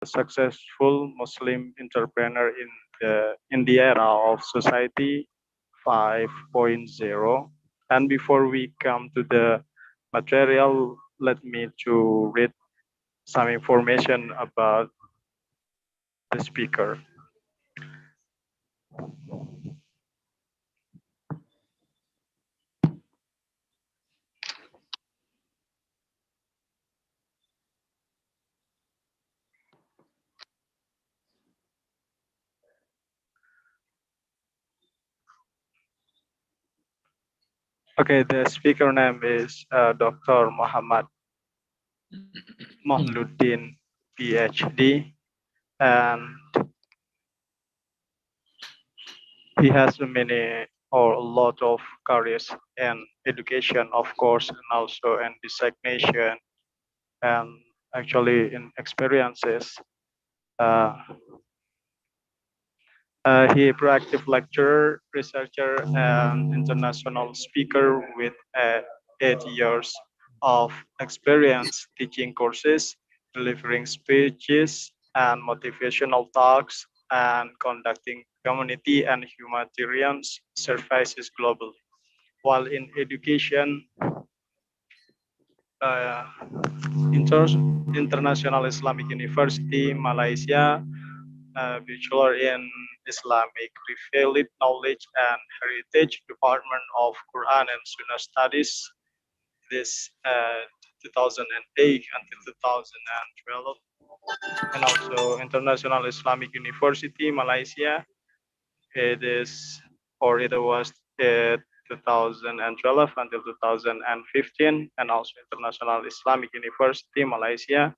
a successful Muslim entrepreneur in the era of society 5.0. And before we come to the material, let me to read some information about the speaker. Okay, the speaker name is Dr. Muhammad Mohluddin, PhD, and he has many or a lot of careers in education, of course, and also in designation and actually in experiences. Uh, he proactive lecturer, researcher, and international speaker with 8 years of experience teaching courses, delivering speeches and motivational talks, and conducting community and humanitarian services globally. While in education, uh, International Islamic University, Malaysia, Bachelor in Islamic Revealed Knowledge and Heritage, Department of Quran and Sunnah Studies, this 2008 until 2012, and also International Islamic University, Malaysia. It is, or it was 2012 until 2015, and also International Islamic University, Malaysia.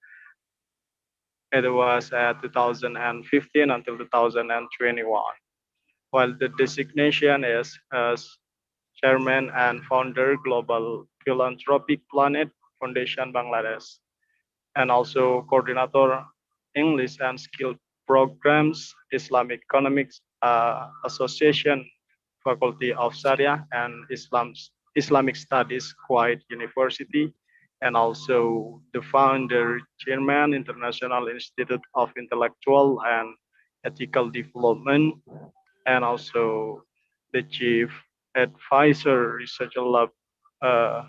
It was 2015 until 2021. While the designation is as Chairman and Founder, Global Philanthropic Planet Foundation, Bangladesh, and also Coordinator, English and Skill Programs, Islamic Economics Association, Faculty of Sharia and Islamic Studies, Kuwait University, and also the founder, Chairman, International Institute of Intellectual and Ethical Development, and also the Chief Advisor, Research Lab uh,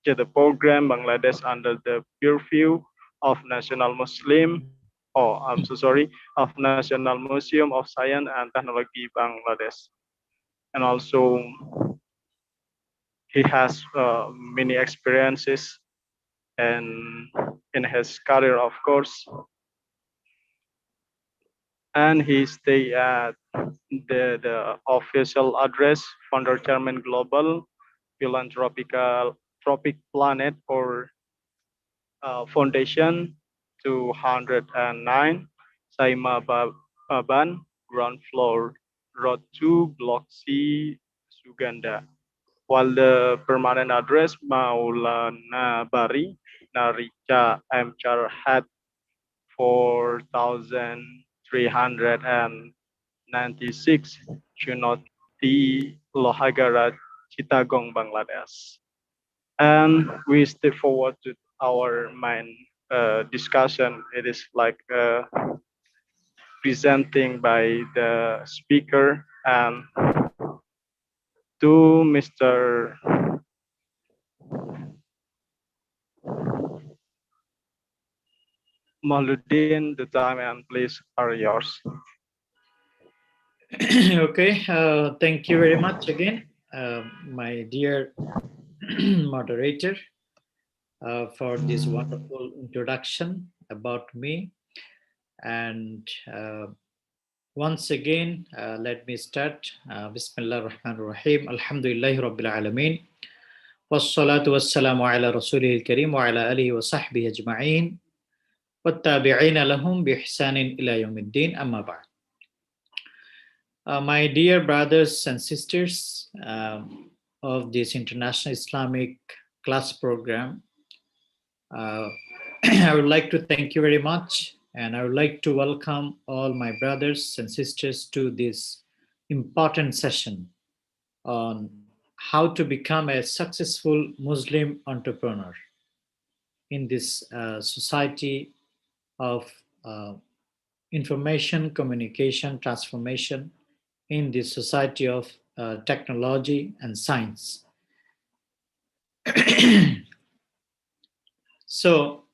to the program Bangladesh under the purview of National Muslim, oh, I'm so sorry, of National Museum of Science and Technology Bangladesh. And also he has many experiences and in his career, of course, and he stay at the official address, founder chairman Global Philanthropical Tropic Planet or Foundation 209, Saima Baban, ground floor, Road 2, Block C, Suganda. While the permanent address, Maulana Bari, Narica, M. Charhat, 4396, Chunoti, Lohagara, Chittagong, Bangladesh. And we step forward to our main discussion. It is like presenting by the speaker and to Mr. Maluddin. The time and place are yours. Okay, thank you very much again, my dear moderator, for this wonderful introduction about me. And once again, let me start. Bismillah ar-Rahman ar-Rahim. Alhamdulillahi Rabbil Alameen. Wassalatu wassalamu ala Rasulil Kareem wa ala alihi wa sahbihi ajma'in. Wattabi'ina lahum bi ihsanin ila yawmiddin amma ba'd. My dear brothers and sisters of this International Islamic class program, I would like to thank you very much, and I would like to welcome all my brothers and sisters to this important session on how to become a successful Muslim entrepreneur in this society of information communication transformation in the society of technology and science. So,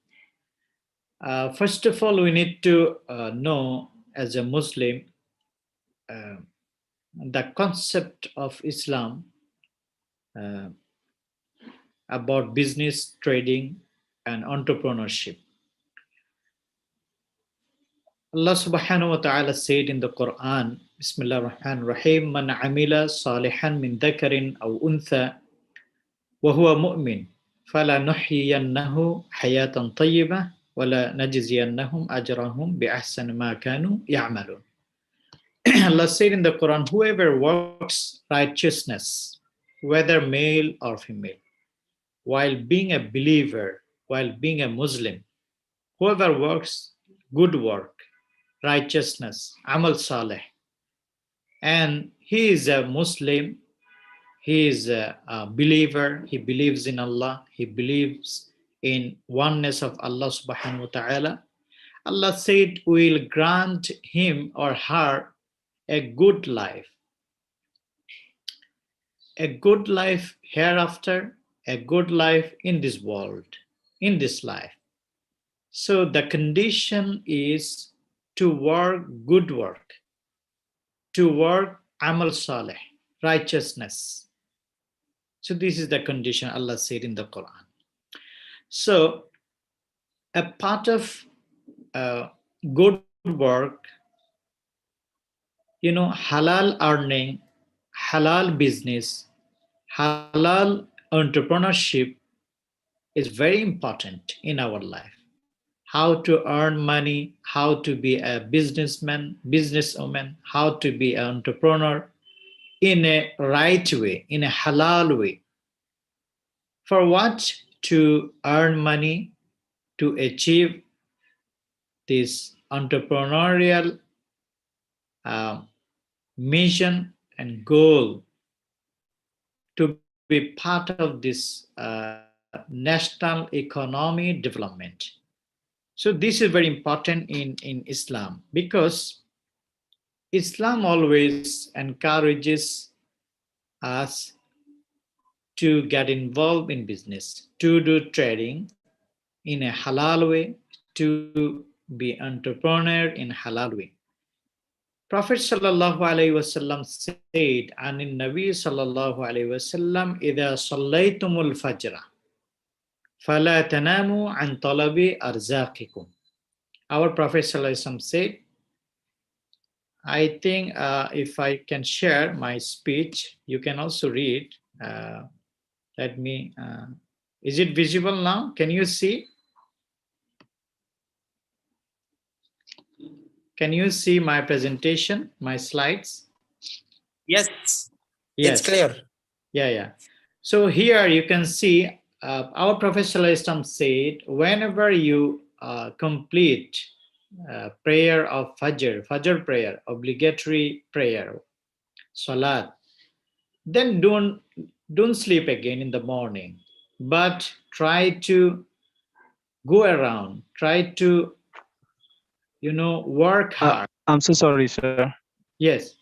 first of all, we need to know as a Muslim the concept of Islam about business, trading, and entrepreneurship. Allah subhanahu wa ta'ala said in the Quran, Bismillah ar-Rahman ar-Rahim, Man amila salihan min dhakarin aw untha wa huwa mu'min, fala nuhyiyannahu hayatan tayyibah wa la najziyannahum ajrahum bi ahsani ma kanu ya'malun. Allah said in the Quran, whoever works righteousness, whether male or female, while being a believer, while being a Muslim, whoever works good work, righteousness, amal saleh, and he is a Muslim, he is a believer, he believes in Allah, he believes in oneness of Allah subhanahu wa ta'ala. Allah said, we will grant him or her a good life hereafter, a good life in this world, in this life. So the condition is to work good work, to work amal saleh, righteousness. So this is the condition Allah said in the Quran. So a part of good work, halal earning, halal business, halal entrepreneurship is very important in our life. How to earn money, how to be a businessman, businesswoman, how to be an entrepreneur in a right way, in a halal way. For what? To earn money, to achieve this entrepreneurial mission and goal, to be part of this national economy development. So this is very important in Islam, because Islam always encourages us to get involved in business, to do trading in a halal way, to be entrepreneur in halal way. Prophet sallallahu alaihi wasallam said, "Anin Nabi sallallahu alaihi wasallam, idha sallaytumul fajra, fala tanamu an talabi arzaqikum." Our Prophet sallallahu alaihi wasallam said, I think if I can share my speech, you can also read. Let me. Is it visible now? Can you see? Can you see my presentation, my slides? Yes. Yes. It's clear. Yeah. So here you can see our Prophet sallallahu alaihi wasallam said, whenever you complete prayer of Fajr prayer, obligatory prayer, Salat, then don't sleep again in the morning, but try to go around, try to work hard. I'm so sorry, sir. Yes.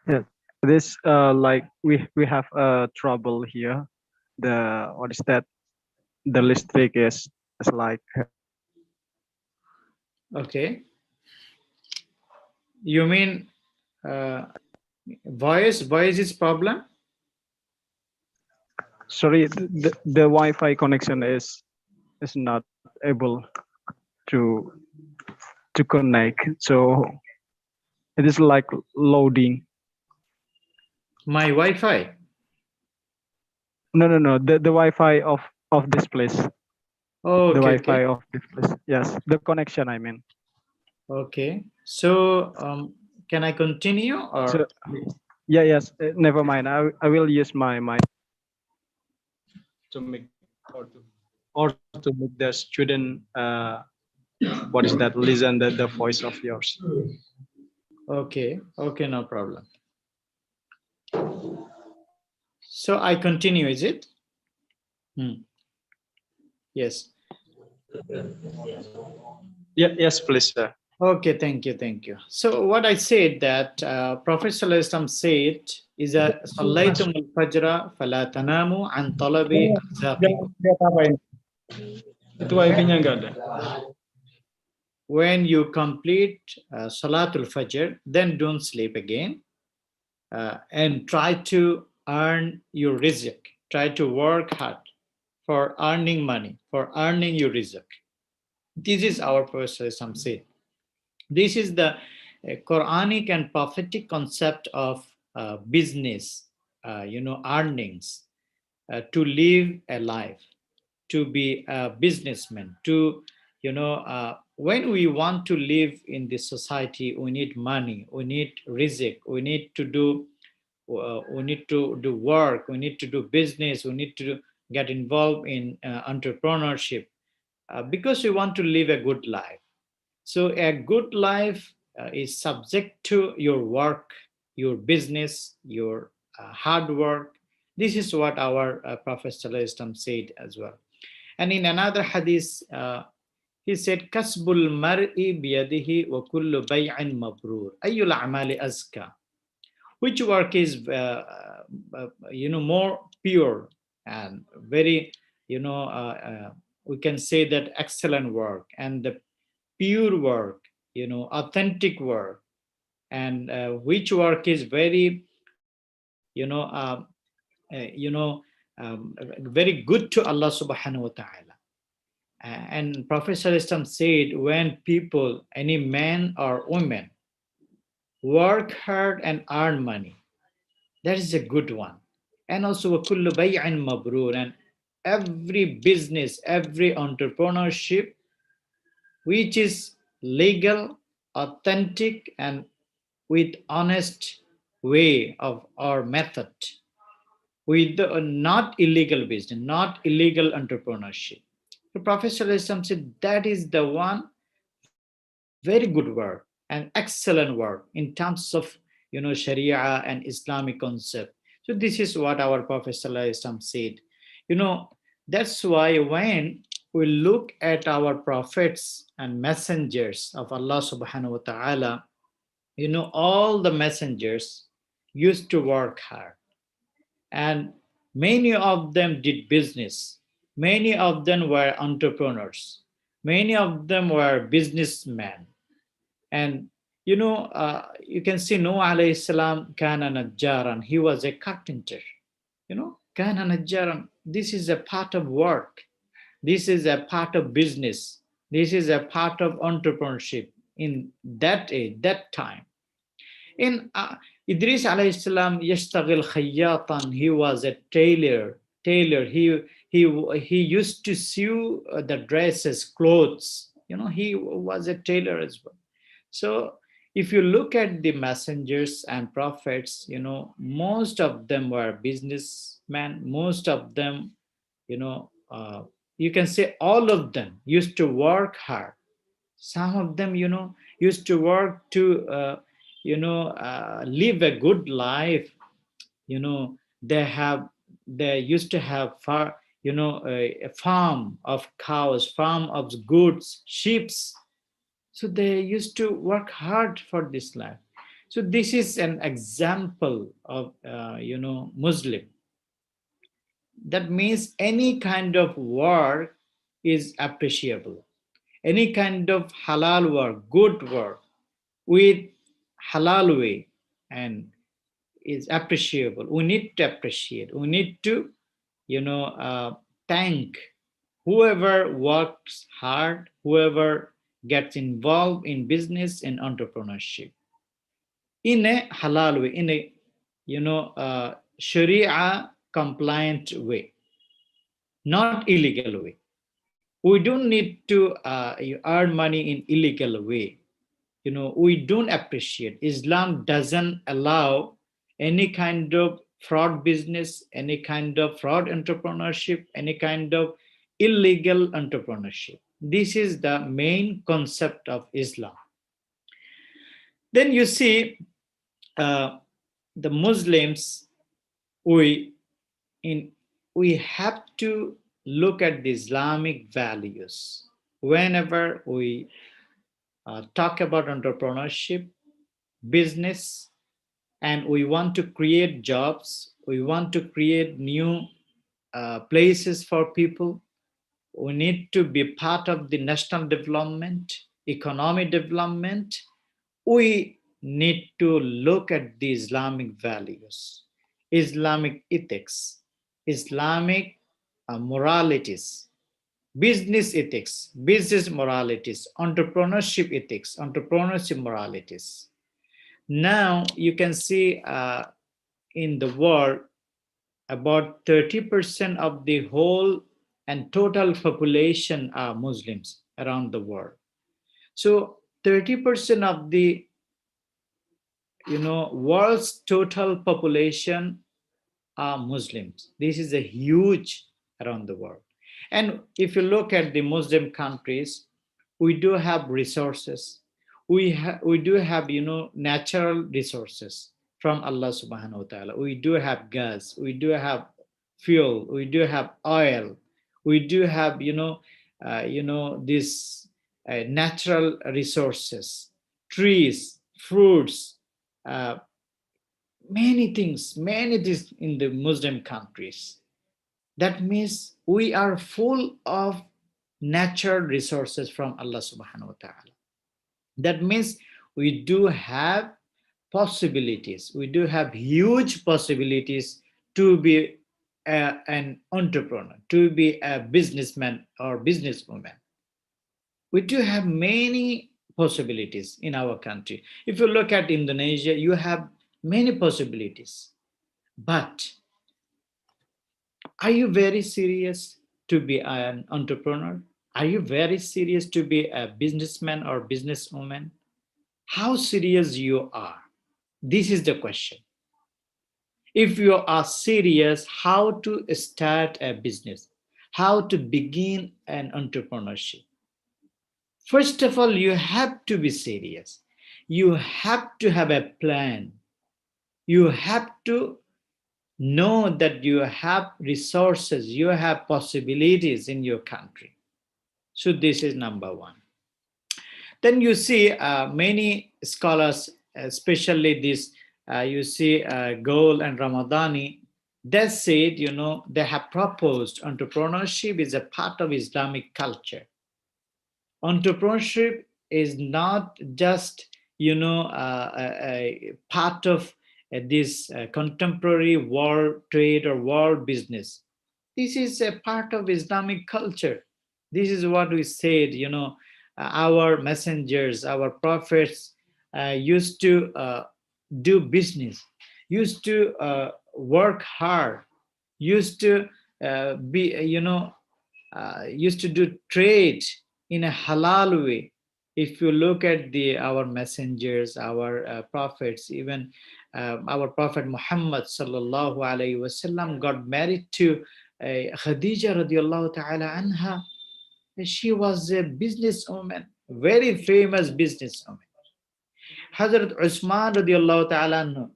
Yeah, this like we have trouble here. The what is that? The listrik is like Okay. You mean voice is problem? sorry, the Wi-Fi connection is not able to connect, so it is like loading. My Wi-Fi? No, the Wi-Fi of this place. Oh, the okay, Wi-Fi of this place. Yes, the connection, I mean. Okay. So can I continue or? So, yes. Never mind. I will use my mic to make or to make the student what is that, listen the voice of yours. Okay, no problem. So I continue, is it? Yes. Yes, please, sir. Okay, thank you, thank you. So what I said that Prophet Sallallahu Alaihi Wasallam said is that صليتم الفجر فلا تناموا عن طلب أرزاقكم. Itu wifi-nya nggak ada. When you complete Salatul Fajr, then don't sleep again and try to earn your rizq. Try to work hard for earning money, for earning your rizq. This is our Prophet Sallallahu Alaihi Wasallam said. This is the Quranic and prophetic concept of business, earnings, to live a life, to be a businessman, to, when we want to live in this society, we need money, we need rizq, we need to do work, we need to do business, we need to get involved in entrepreneurship because we want to live a good life. So a good life is subject to your work, your business, your hard work. This is what our Prophet Sallallahu Alaihi Wasallam said as well. And in another hadith, he said, "Kasbul mar'i biyadihi wa kullu bay'in mabrur. Ayyul amali azka." Which work is, more pure and very, we can say that excellent work and the pure work, authentic work, and which work is very, very good to Allah subhanahu wa ta'ala. And Prophet Sallallahu Alaihi Wasallam said, when people, any man or woman, work hard and earn money, that is a good one. And also, وَكُلُّ بَيْعٍ مَبْرُورٍ, and every business, every entrepreneurship, which is legal, authentic, and with honest way of our method, with not illegal business, not illegal entrepreneurship. The Prophet ﷺ said that is the one very good work and excellent work in terms of Sharia and Islamic concept. So this is what our Prophet ﷺ said. That's why when we look at our prophets and messengers of Allah subhanahu wa ta'ala, all the messengers used to work hard, and many of them did business, many of them were entrepreneurs, many of them were businessmen. And you can see Noah alayhi salam kana najjaran, he was a carpenter. Kana najjaran, this is a part of work, this is a part of business, this is a part of entrepreneurship in that age, that time. In Idris alayhi salam yashtagil khayyatan, he was a tailor. He used to sew the dresses, clothes. He was a tailor as well. So if you look at the messengers and prophets, most of them were businessmen. Most of them, you can say all of them used to work hard. Some of them, used to work to, live a good life. They used to have a farm of cows, farm of goods, sheep. So they used to work hard for this life. So this is an example of Muslim. That means any kind of work is appreciable. Any kind of halal work, good work with halal way, and is appreciable. We need to appreciate. We need to, thank whoever works hard, whoever gets involved in business and entrepreneurship in a halal way, in a Sharia compliant way, not illegal way. We don't need to earn money in illegal way. We don't appreciate. Islam doesn't allow any kind of fraud business, any kind of fraud entrepreneurship, any kind of illegal entrepreneurship. This is the main concept of Islam. Then you see the Muslims, we have to look at the Islamic values whenever we talk about entrepreneurship, business, and we want to create jobs. We want to create new places for people. We need to be part of the national development, economic development. We need to look at the Islamic values, Islamic ethics, Islamic moralities, business ethics, business moralities, entrepreneurship ethics, entrepreneurship moralities. Now you can see in the world, about 30% of the whole and total population are Muslims around the world. So 30% of the world's total population are Muslims. This is a huge around the world. And if you look at the Muslim countries, we do have resources. We do have natural resources from Allah subhanahu wa ta'ala. We do have gas, we do have fuel, we do have oil, we do have these natural resources, trees, fruits, many things in the Muslim countries. That means we are full of natural resources from Allah subhanahu wa ta'ala. That means we do have possibilities, we do have huge possibilities to be an entrepreneur, to be a businessman or businesswoman. We do have many possibilities in our country. If you look at Indonesia, you have many possibilities. But are you very serious to be an entrepreneur? Are you very serious to be a businessman or businesswoman? How serious you are? This is the question. If you are serious, how to start a business, how to begin an entrepreneurship? First of all, you have to be serious. You have to have a plan. You have to know that you have resources, you have possibilities in your country. So this is number one. Then you see many scholars, especially this, you see Goel and Ramadani, they said, they have proposed entrepreneurship is a part of Islamic culture. Entrepreneurship is not just, a part of this contemporary world trade or world business. This is a part of Islamic culture. This is what we said, our messengers, our prophets used to do business, used to work hard, used to used to do trade in a halal way. If you look at our messengers, our prophets, even our Prophet Muhammad sallallahu alaihi wasallam got married to Khadija radiallahu ta'ala anha. She was a businesswoman, very famous businesswoman. Hazrat Usman radiallahu ta'ala anhu,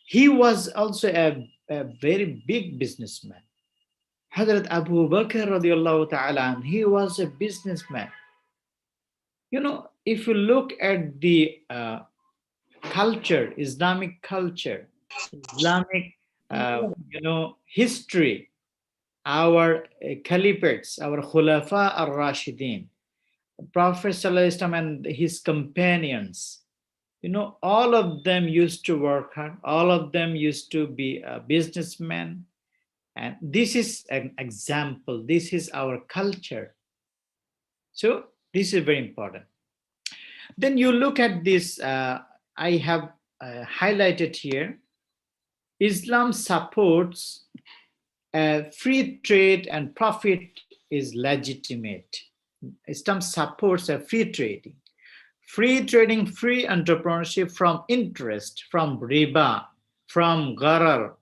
he was also a very big businessman. Hazrat Abu Bakr radiallahu ta'ala, he was a businessman. If you look at the culture, Islamic culture, Islamic, history, our caliphates, our Khulafa al-Rashidin, Prophet ﷺ and his companions, all of them used to work hard, all of them used to be a businessman. And this is an example. This is our culture. So this is very important. Then you look at this, I have highlighted here, Islam supports free trade and profit is legitimate. Islam supports a free trading, free entrepreneurship from interest, from riba, from gharar,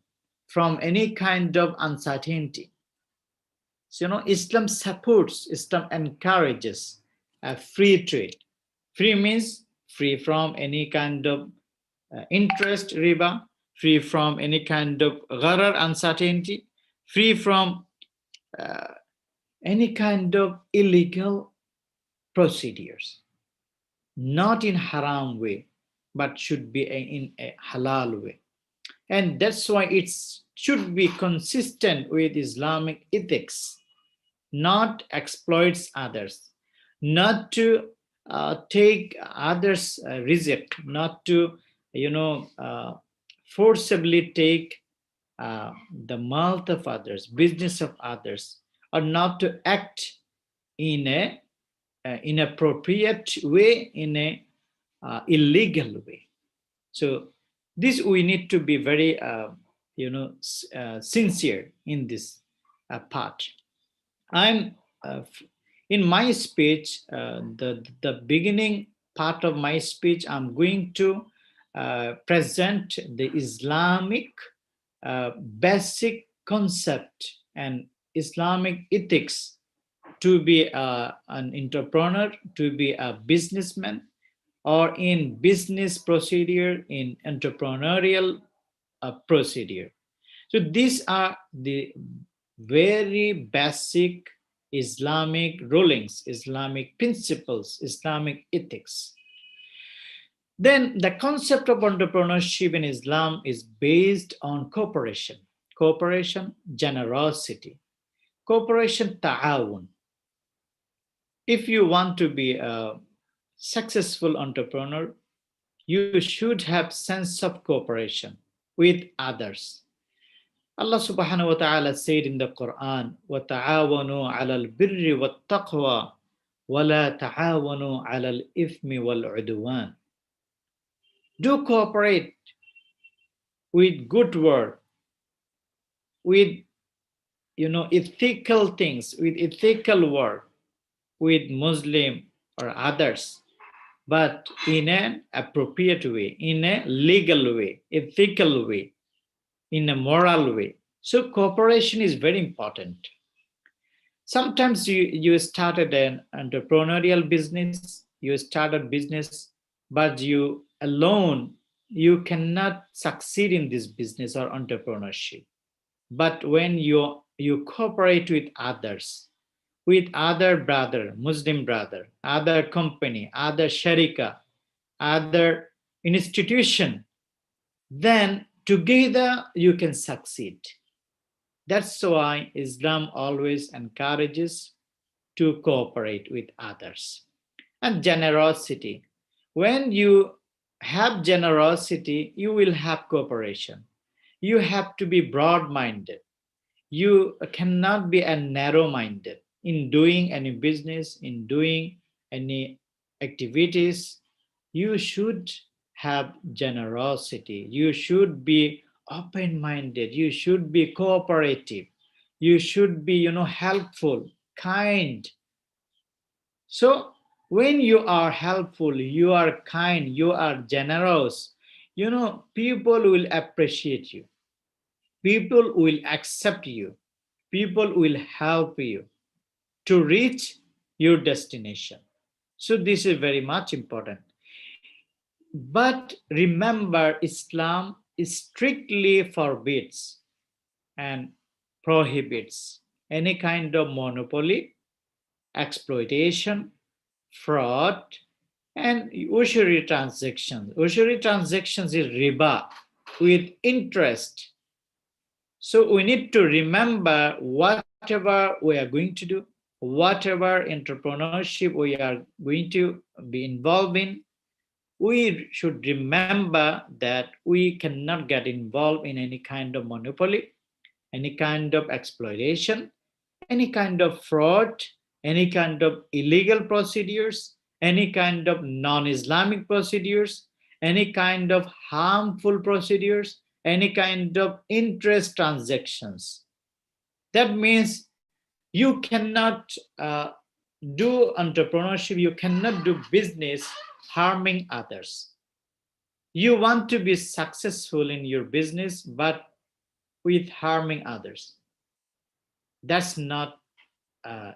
from any kind of uncertainty. So, Islam supports, Islam encourages a free trade. Free means free from any kind of interest, riba, free from any kind of gharar, uncertainty, free from any kind of illegal procedures, not in haram way, but should be in a halal way. And that's why it should be consistent with Islamic ethics, not exploits others, not to take others' risk, not to, forcibly take the mouth of others, business of others, or not to act in a inappropriate way, in a illegal way. So this we need to be very, sincere in this part. I'm in my speech, the beginning part of my speech, I'm going to present the Islamic basic concept and Islamic ethics to be an entrepreneur, to be a businessman, or in business procedure, in entrepreneurial procedure. So these are the very basic Islamic rulings, Islamic principles, Islamic ethics. Then the concept of entrepreneurship in Islam is based on cooperation, generosity, cooperation, ta'awun. If you want to be a successful entrepreneur, you should have sense of cooperation with others. Allah subhanahu wa ta'ala said in the Quran, وَتَعَاوَنُوا عَلَى الْبِرِّ وَالتَّقْوَى وَلَا تَعَاوَنُوا عَلَى الْإِثْمِ وَالْعُدْوَانِ. Do cooperate with good work, with ethical things, with ethical work, with Muslim or others, but in an appropriate way, in a legal way, ethical way, in a moral way. So cooperation is very important. Sometimes you started an entrepreneurial business, you started business, but you alone, you cannot succeed in this business or entrepreneurship. But when you cooperate with others, with other brother, Muslim brother, other company, other sharika, other institution, then together you can succeed. That's why Islam always encourages to cooperate with others. And generosity. When you have generosity, you will have cooperation. You have to be broad-minded. You cannot be a narrow-minded in doing any business, in doing any activities. You should have generosity. You should be open-minded. You should be cooperative. You should be, helpful, kind. So when you are helpful, you are kind, you are generous, people will appreciate you. People will accept you. People will help you to reach your destination. So this is very much important. But remember, Islam strictly forbids and prohibits any kind of monopoly, exploitation, fraud, and usury transactions. Usury transactions is riba with interest. So we need to remember, whatever we are going to do, whatever entrepreneurship we are going to be involved in, we should remember that we cannot get involved in any kind of monopoly, any kind of exploitation, any kind of fraud, any kind of illegal procedures, any kind of non-Islamic procedures, any kind of harmful procedures, any kind of interest transactions. That means you cannot do entrepreneurship, you cannot do business harming others. You want to be successful in your business, but with harming others. That's not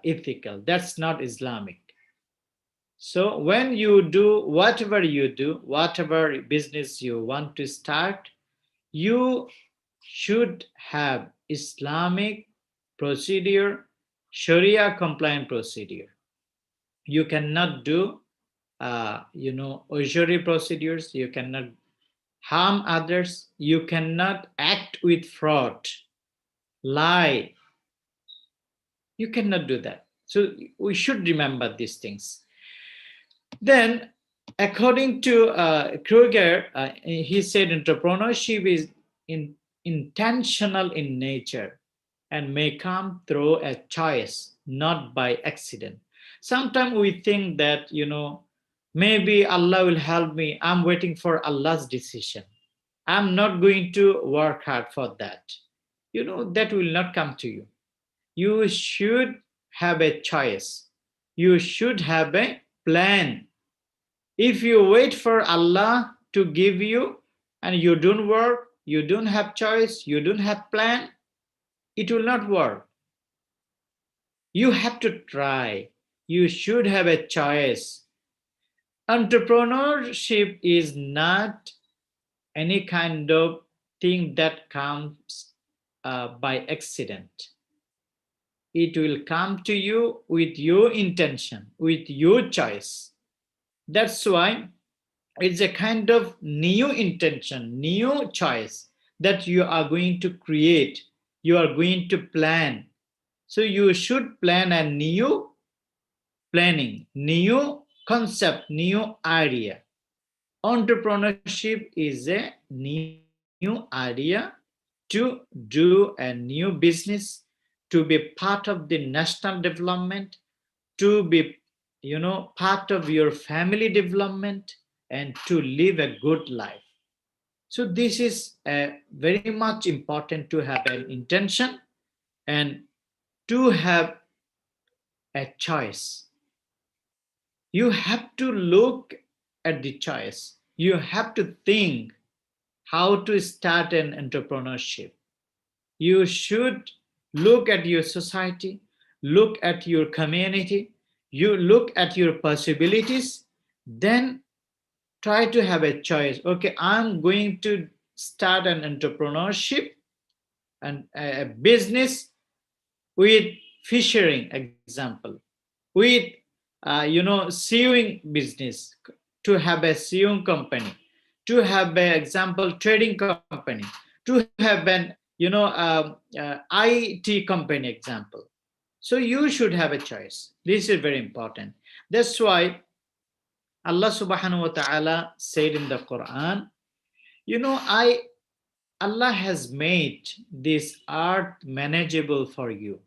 ethical, that's not Islamic. So when you do whatever business you want to start, you should have Islamic procedure, Sharia compliant procedure. You cannot do, usury procedures. You cannot harm others. You cannot act with fraud, lie. You cannot do that. So we should remember these things. Then, according to Kruger, he said entrepreneurship is intentional in nature and may come through a choice, not by accident. Sometimes we think that, maybe Allah will help me. I'm waiting for Allah's decision. I'm not going to work hard for that. That will not come to you. You should have a choice. You should have a plan. If you wait for Allah to give you and you don't work, you don't have choice, you don't have plan, it will not work. You have to try. You should have a choice. Entrepreneurship is not any kind of thing that comes by accident. It will come to you with your intention, with your choice. That's why it's a kind of new intention, new choice that you are going to create, you are going to plan. So you should plan a new planning, new concept, new idea. Entrepreneurship is a new idea to do a new business, to be part of the national development, to be, part of your family development, and to live a good life. So this is very much important to have an intention and to have a choice. You have to look at the choice. You have to think how to start an entrepreneurship. You should look at your society, look at your community, you look at your possibilities, then try to have a choice. Okay, I'm going to start an entrepreneurship and a business with fishing example, with sewing business, to have a sewing company, to have an example trading company, to have an IT company example. So you should have a choice. This is very important. That's why Allah subhanahu wa ta'ala said in the Quran, Allah has made this earth manageable for you,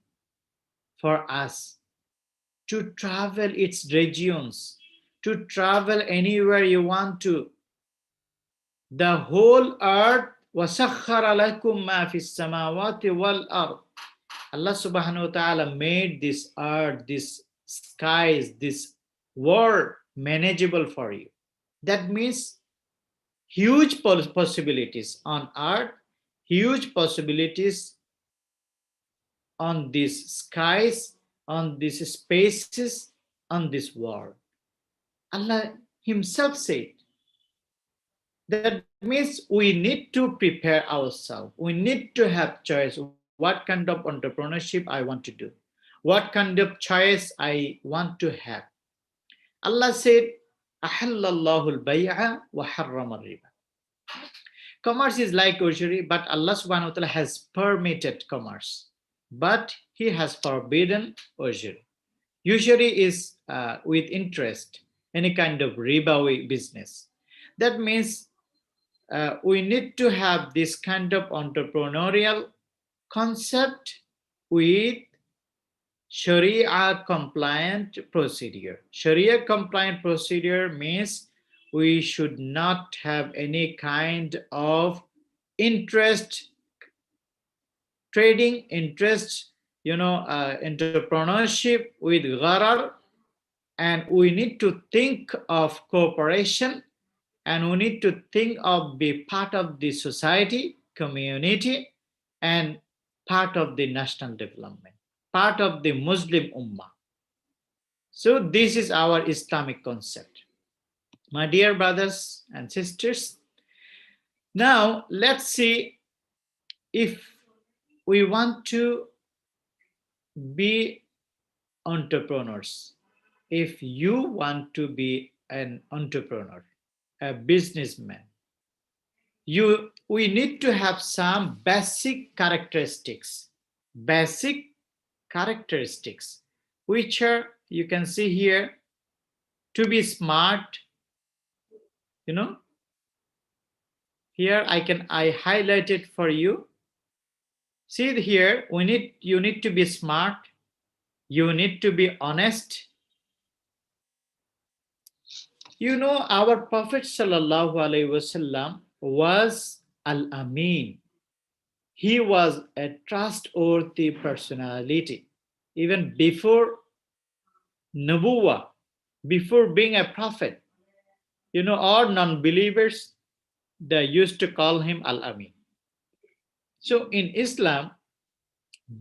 for us, to travel its regions, to travel anywhere you want to. The whole earth, وَسَخَّرَ لَكُم مَا فِي السَّمَاوَاتِ وَالْأَرْضِ. Allah subhanahu wa ta'ala made this earth, this skies, this world manageable for you. That means huge possibilities on earth, huge possibilities on these skies, on these spaces, on this world. Allah himself said. That means we need to prepare ourselves. We need to have choice. What kind of entrepreneurship I want to do? What kind of choice I want to have? Allah said, أَحَلَّ اللَّهُ الْبَيْعَ وَحَرَّمَ الرِّبَى. Commerce is like usury, but Allah subhanahu wa ta'ala has permitted commerce, but He has forbidden usury. Usury is with interest, any kind of ribawi business. That means we need to have this kind of entrepreneurial concept with Sharia compliant procedure. Sharia compliant procedure means we should not have any kind of interest trading, interest, entrepreneurship with gharar, and we need to think of cooperation, and we need to think of be part of the society, community, and part of the national development, part of the Muslim Ummah. So this is our Islamic concept. My dear brothers and sisters, now let's see, if we want to be entrepreneurs, if you want to be an entrepreneur, a businessman, we need to have some basic characteristics, which are, you can see here, to be smart, here I highlight it for you. See here, you need to be smart, you need to be honest. Our Prophet sallallahu alaihi wasallam was Al-Amin. He was a trustworthy personality. Even before Nubuwah, before being a prophet, all non-believers, they used to call him Al-Amin. So in Islam,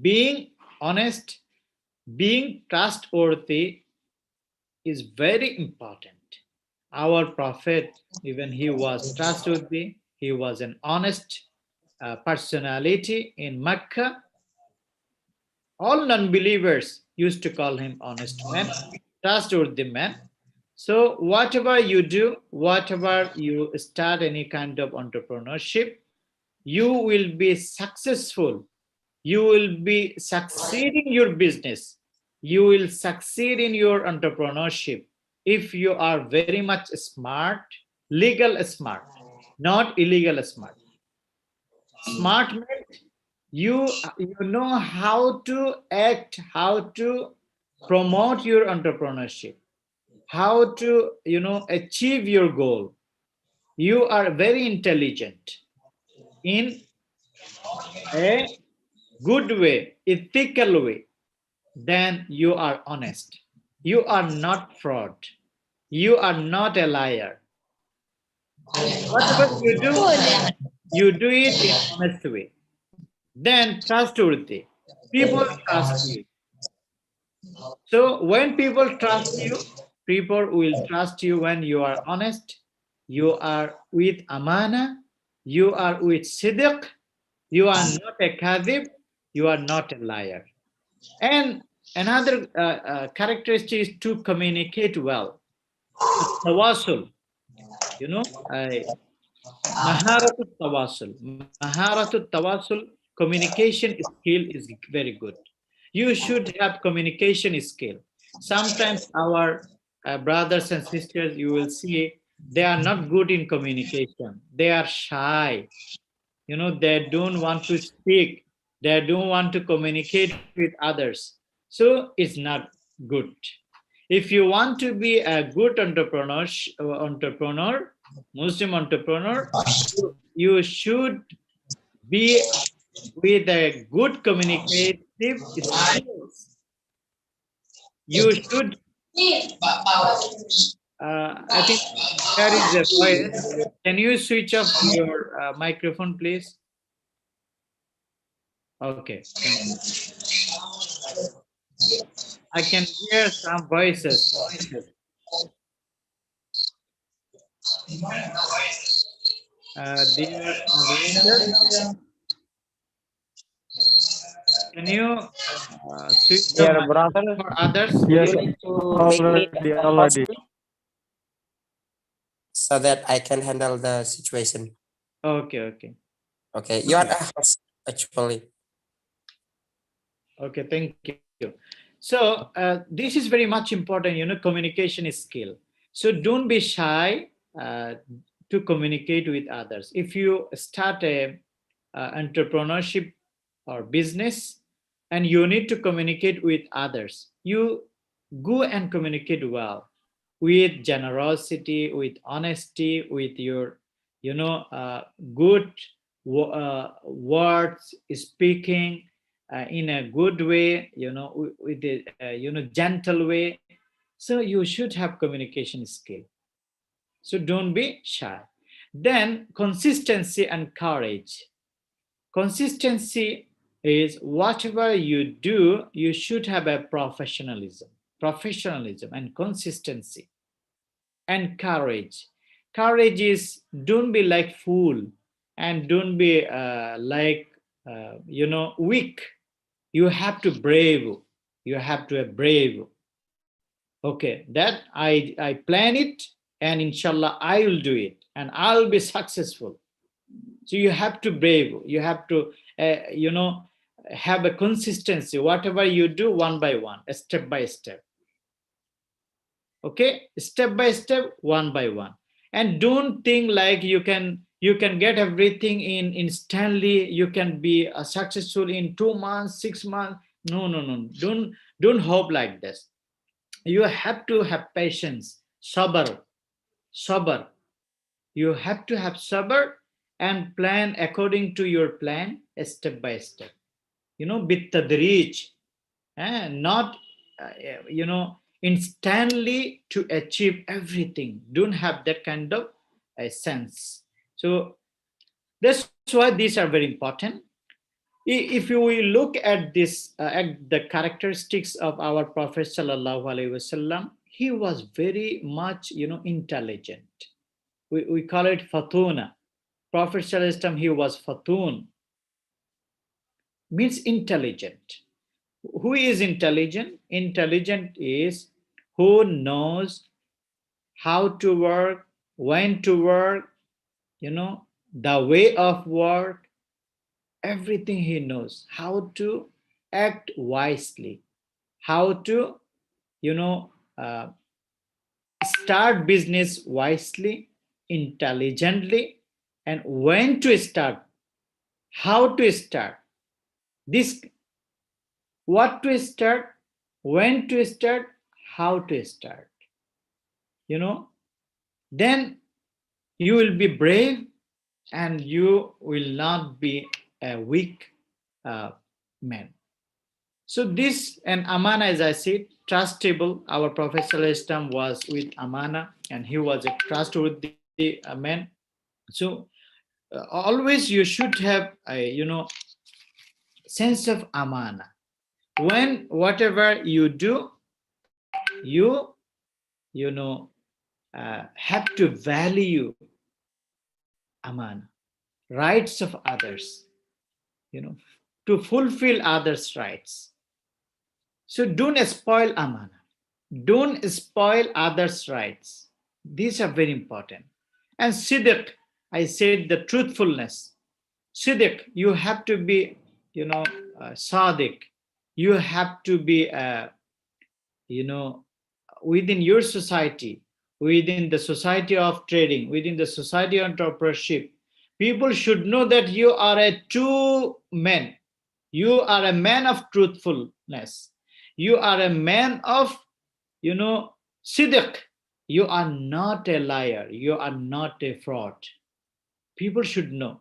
being honest, being trustworthy is very important. Our Prophet, even he was trustworthy, he was an honest personality in Mecca. All non-believers used to call him honest man, trustworthy man. So whatever you do, whatever you start any kind of entrepreneurship, you will be successful. You will be succeeding your business. You will succeed in your entrepreneurship if you are very much smart, legal smart, not illegal smart. Smart means you know how to act, how to promote your entrepreneurship, how to achieve your goal. You are very intelligent in a good way, ethical way. Then you are honest. You are not fraud. You are not a liar. Whatever you do it in honest way. Then trustworthy. People trust you. So when people trust you, people will trust you when you are honest, you are with amana, you are with siddiq, you are not a kadhib, you are not a liar. And another characteristic is to communicate well. Tawasul, maharatu tawasul, communication skill is very good. You should have communication skill. Sometimes our brothers and sisters, you will see, they are not good in communication. They are shy. They don't want to speak. They don't want to communicate with others. So it's not good. If you want to be a good entrepreneur, Muslim entrepreneur, you should be with a good communicative skills. You should, I think there is a voice. Can you switch off your microphone, please? Okay. I can hear some voices. Dear moderator, can you switch the Dear mic brother, for others? Yes, you need to make it already. so that I can handle the situation. Okay. Okay, you are a host actually. Okay, thank you. So this is very much important, communication is skill. So don't be shy to communicate with others. If you start a entrepreneurship or business and you need to communicate with others, you go and communicate well with generosity, with honesty, with your good words, speaking in a good way, with a gentle way. So you should have communication skill. So don't be shy. Then consistency and courage. Consistency is whatever you do, you should have a professionalism and consistency. And courage. Courage is, don't be like fool and don't be weak. You have to brave. You have to be brave. Okay, that I plan it, and inshallah I will do it, and I'll be successful. So you have to brave, you have to have a consistency, whatever you do, one by one, step by step. Okay, step by step, one by one. And don't think like you can get everything in instantly, you can be successful in 2 months, 6 months. No, no, no, don't hope like this. You have to have patience, sabr. You have to have sabr and plan according to your plan, step by step. Bitadrij, not instantly to achieve everything. Don't have that kind of sense. So that's why these are very important. If you will look at this, at the characteristics of our Prophet sallallahu alaihi wasallam, he was very much intelligent. We call it fatuna. Prophet sallallahu alaihi wasallam, he was fatun, means intelligent. Who is intelligent? Intelligent is who knows how to work, when to work, the way of work, everything he knows, how to act wisely, how to, uh, start business wisely, intelligently, and when to start, how to start. This, what to start, when to start, how to start. Then you will be brave, and you will not be a weak man. So this, and amana, as I said, trustable. Our Prophet sallallahu alaihi wasallam was with amana, and he was a trustworthy man. So always you should have a sense of amana. When whatever you do, you have to value amana, rights of others, to fulfill others' rights. So don't spoil amana. Don't spoil others' rights. These are very important. And siddiq, I said the truthfulness. Siddiq, you have to be, sadiq. You have to be, within your society, within the society of trading, within the society of entrepreneurship, people should know that you are a true man. You are a man of truthfulness. You are a man of, siddiq. You are not a liar. You are not a fraud. People should know.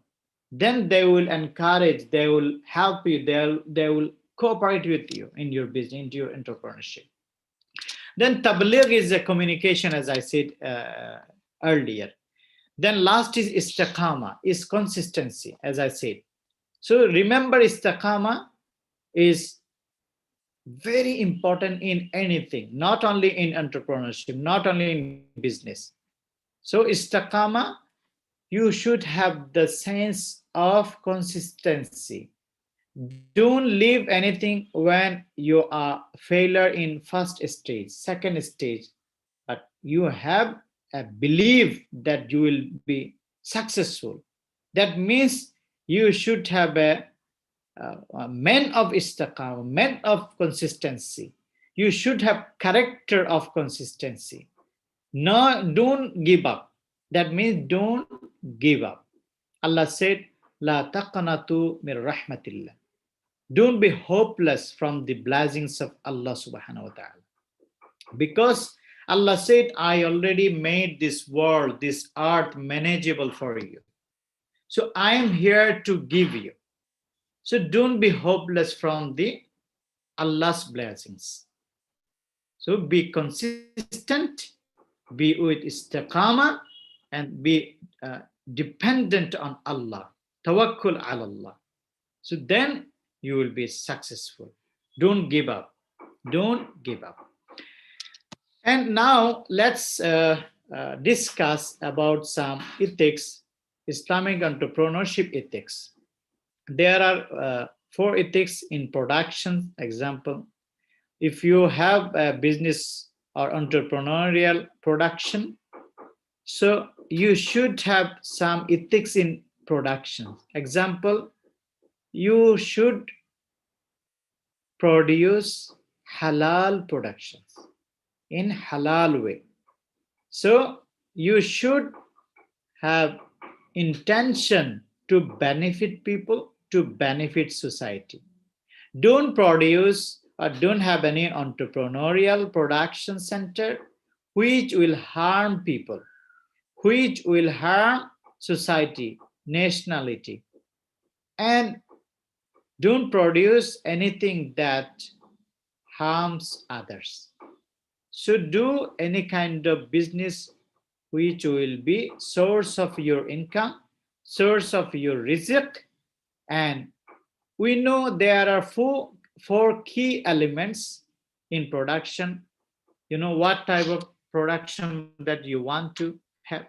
Then they will encourage, they will help you, they will cooperate with you in your business, into your entrepreneurship. Then tabligh is a communication, as I said earlier. Then last is istiqama, is consistency, as I said. So remember, istiqama is very important in anything, not only in entrepreneurship, not only in business. So istiqama, you should have the sense of consistency. Don't leave anything when you are failure in first stage, second stage, but you have a belief that you will be successful. That means you should have a man of istiqamah, man of consistency. You should have character of consistency. No, don't give up. That means don't give up. Allah said, "La taqnatu min rahmatillah." Don't be hopeless from the blessings of Allah subhanahu wa ta'ala. Because Allah said, I already made this world, this earth manageable for you. So I am here to give you. So don't be hopeless from the Allah's blessings. So be consistent, be with istiqamah, and be dependent on Allah. Tawakkul ala Allah. So then you will be successful. Don't give up. Don't give up. And now let's discuss about some ethics, Islamic entrepreneurship ethics. There are 4 ethics in production. Example, if you have a business or entrepreneurial production. So you should have some ethics in production. Example, you should produce halal productions in halal way. So you should have intention to benefit people, to benefit society. Don't produce or don't have any entrepreneurial production center which will harm people, which will harm society, nationality, and don't produce anything that harms others. So do any kind of business which will be source of your income, source of your rizq. And we know there are four key elements in production. You know what type of production that you want to have,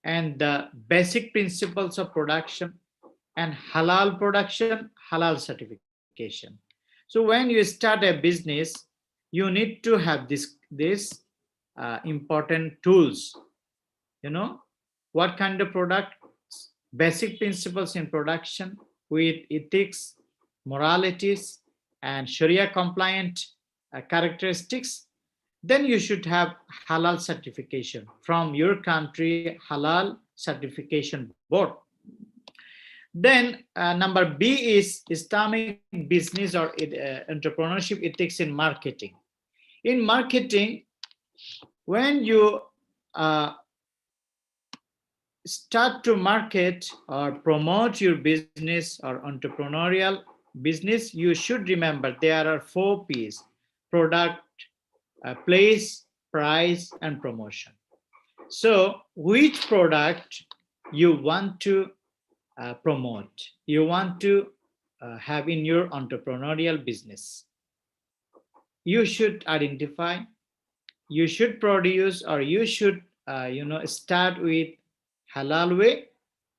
and the basic principles of production, and halal production, halal certification. So when you start a business, you need to have this important tools. You know what kind of product, basic principles in production with ethics, moralities, and Sharia compliant characteristics. Then you should have halal certification from your country, halal certification board. Then number B is Islamic business or entrepreneurship ethics in marketing. In marketing, when you start to market or promote your business or entrepreneurial business, you should remember there are 4 P's: product, place, price, and promotion. So which product you want to promote, you want to have in your entrepreneurial business, you should identify, you should produce, or you should start with halal way.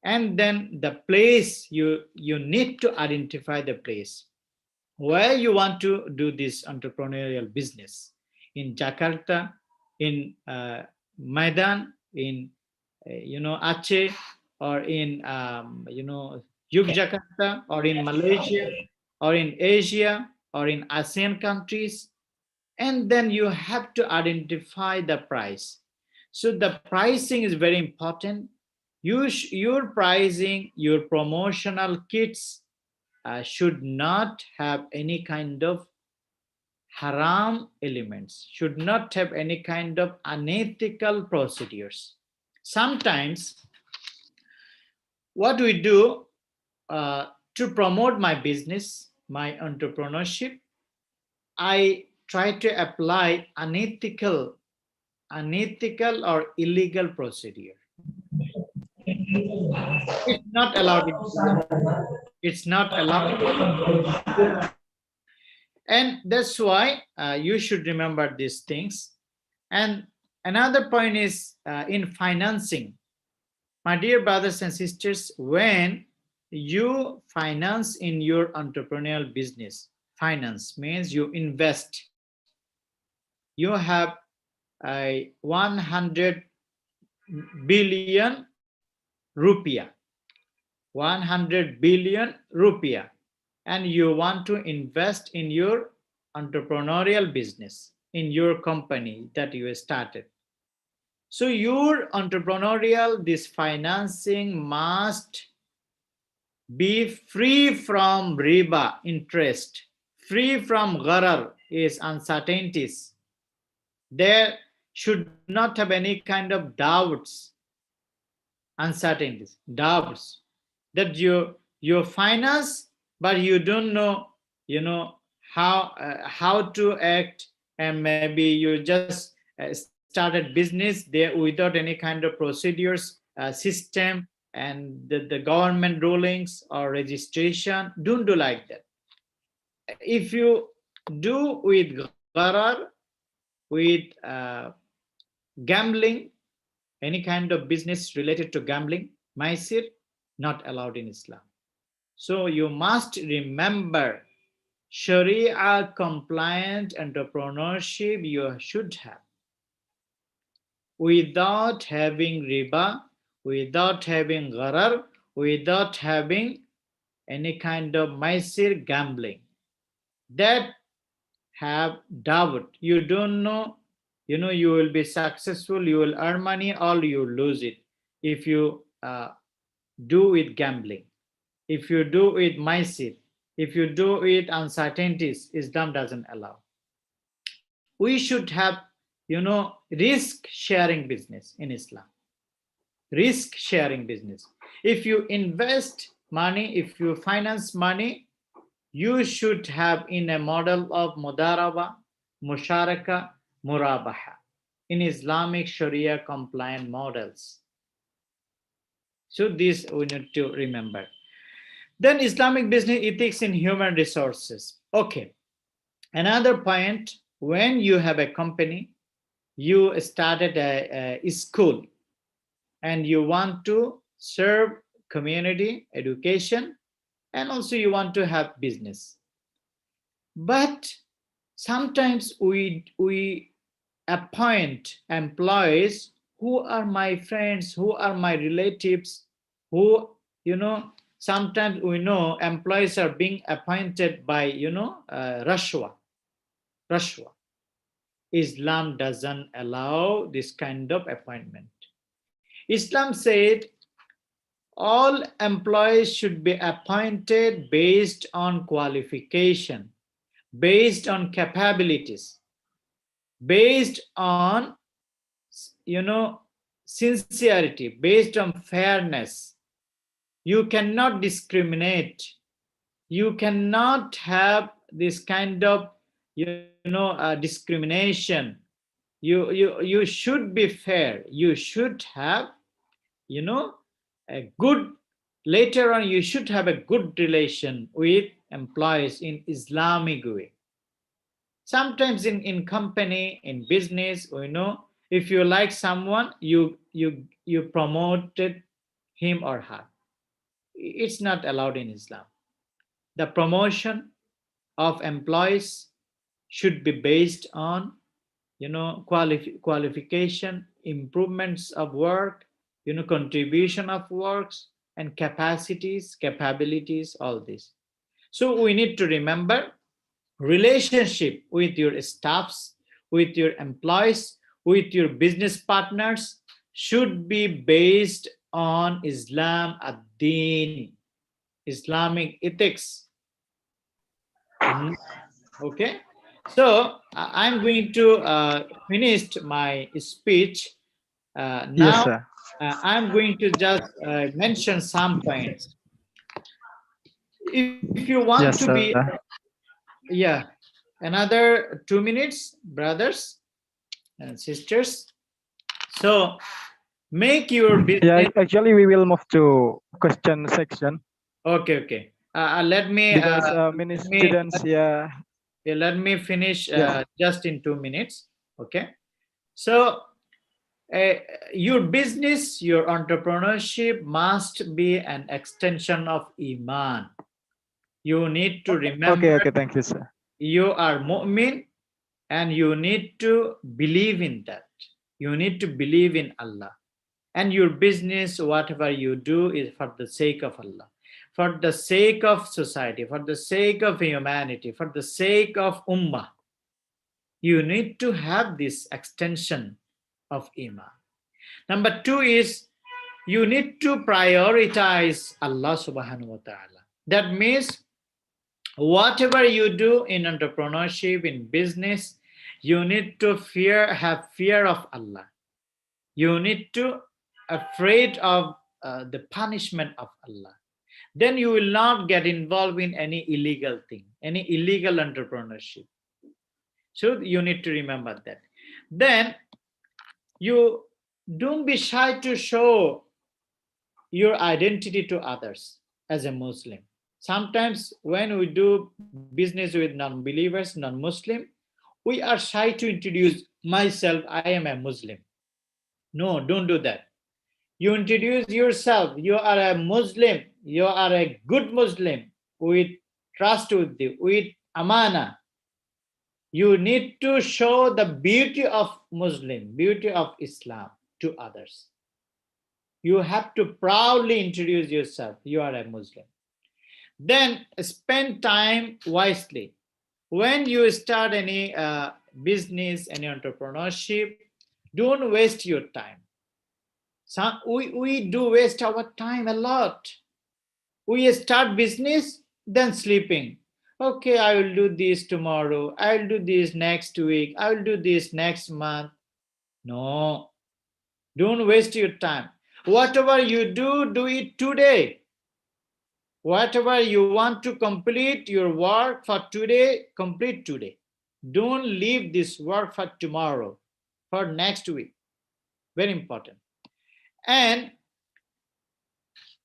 And then the place, you need to identify the place where you want to do this entrepreneurial business: in Jakarta, in Medan, in Aceh, or in Yogyakarta, or in Malaysia, or in Asia, or in ASEAN countries. And then you have to identify the price. So the pricing is very important. Your pricing, your promotional kits should not have any kind of haram elements, should not have any kind of unethical procedures. Sometimes what we do to promote my business, my entrepreneurship, I try to apply unethical or illegal procedure. It's not allowed in Islam. It's not allowed. And that's why you should remember these things. And another point is in financing. My dear brothers and sisters, when you finance in your entrepreneurial business, finance means you invest. You have a 100 billion rupiah, 100 billion rupiah, and you want to invest in your entrepreneurial business, in your company that you started. So your entrepreneurial, this financing must be free from riba, interest, free from gharar, is uncertainties. There should not have any kind of doubts, uncertainties, doubts, that you finance, but you don't know, how to act, and maybe you just started business there without any kind of procedures, system, and the government rulings or registration. Don't do like that. If you do with gharar, with gambling, any kind of business related to gambling, maisir, not allowed in Islam. So you must remember Sharia compliant entrepreneurship you should have, without having riba, without having gharar, without having any kind of maisir gambling. That have doubt. You don't know, you will be successful, you will earn money, or you lose it if you do with gambling. If you do with maisir, if you do with uncertainties, Islam doesn't allow. We should have, risk sharing business in Islam. Risk sharing business. If you invest money, if you finance money, you should have in a model of mudaraba, musharaka, murabaha, in Islamic Sharia compliant models. So this we need to remember. Then Islamic business ethics in human resources. Okay. Another point, when you have a company, you started a school and you want to serve community education, and also you want to have business. But sometimes we appoint employees who are my friends, who are my relatives, who, sometimes we know employees are being appointed by, Rashwa. Islam doesn't allow this kind of appointment. Islam said all employees should be appointed based on qualification, based on capabilities, based on, sincerity, based on fairness. You cannot discriminate. You cannot have this kind of, discrimination. You should be fair. You should have, a good, later on you should have a good relation with employees in Islamic way. Sometimes in company, in business, if you like someone, you promoted him or her. It's not allowed in Islam. The promotion of employees should be based on, qualification, improvements of work, contribution of works and capacities, capabilities, all this. So we need to remember, relationship with your staffs, with your employees, with your business partners should be based on Islam ad-Din, Islamic ethics. Okay, so I'm going to finish my speech. Now, Yes, sir. I'm going to just mention some points. If you want to Yes, be, sir. yeah, another 2 minutes, brothers and sisters. So make your Yeah, business. actually, we will move to question section Okay. Let me because many students, yeah, let me finish yes, just in 2 minutes. Okay. So your business, your entrepreneurship must be an extension of Iman. You need to remember okay, thank you, sir. you are mu'min, and you need to believe in that. You need to believe in Allah. And your business, whatever you do, is for the sake of Allah, for the sake of society, for the sake of humanity, for the sake of Ummah. You need to have this extension of Iman. Number 2 is you need to prioritize Allah subhanahu wa ta'ala. That means whatever you do in entrepreneurship, in business, you need to have fear of Allah. You need to afraid of the punishment of Allah. Then you will not get involved in any illegal thing, any illegal entrepreneurship. So you need to remember that. Then you don't be shy to show your identity to others as a Muslim. Sometimes when we do business with non-believers, non-Muslim, we are shy to introduce myself, I am a Muslim. No, don't do that. You introduce yourself, you are a Muslim, you are a good Muslim, with trust with you, with amana. You need to show the beauty of Muslim, beauty of Islam to others. You have to proudly introduce yourself. You are a Muslim. Then spend time wisely. When you start any business, any entrepreneurship, don't waste your time. We do waste our time a lot. We start business, then sleeping. Okay, I will do this tomorrow. I will do this next week. I will do this next month. No, don't waste your time. Whatever you do, do it today. Whatever you want to complete your work for today, complete today. Don't leave this work for tomorrow, for next week. Very important. And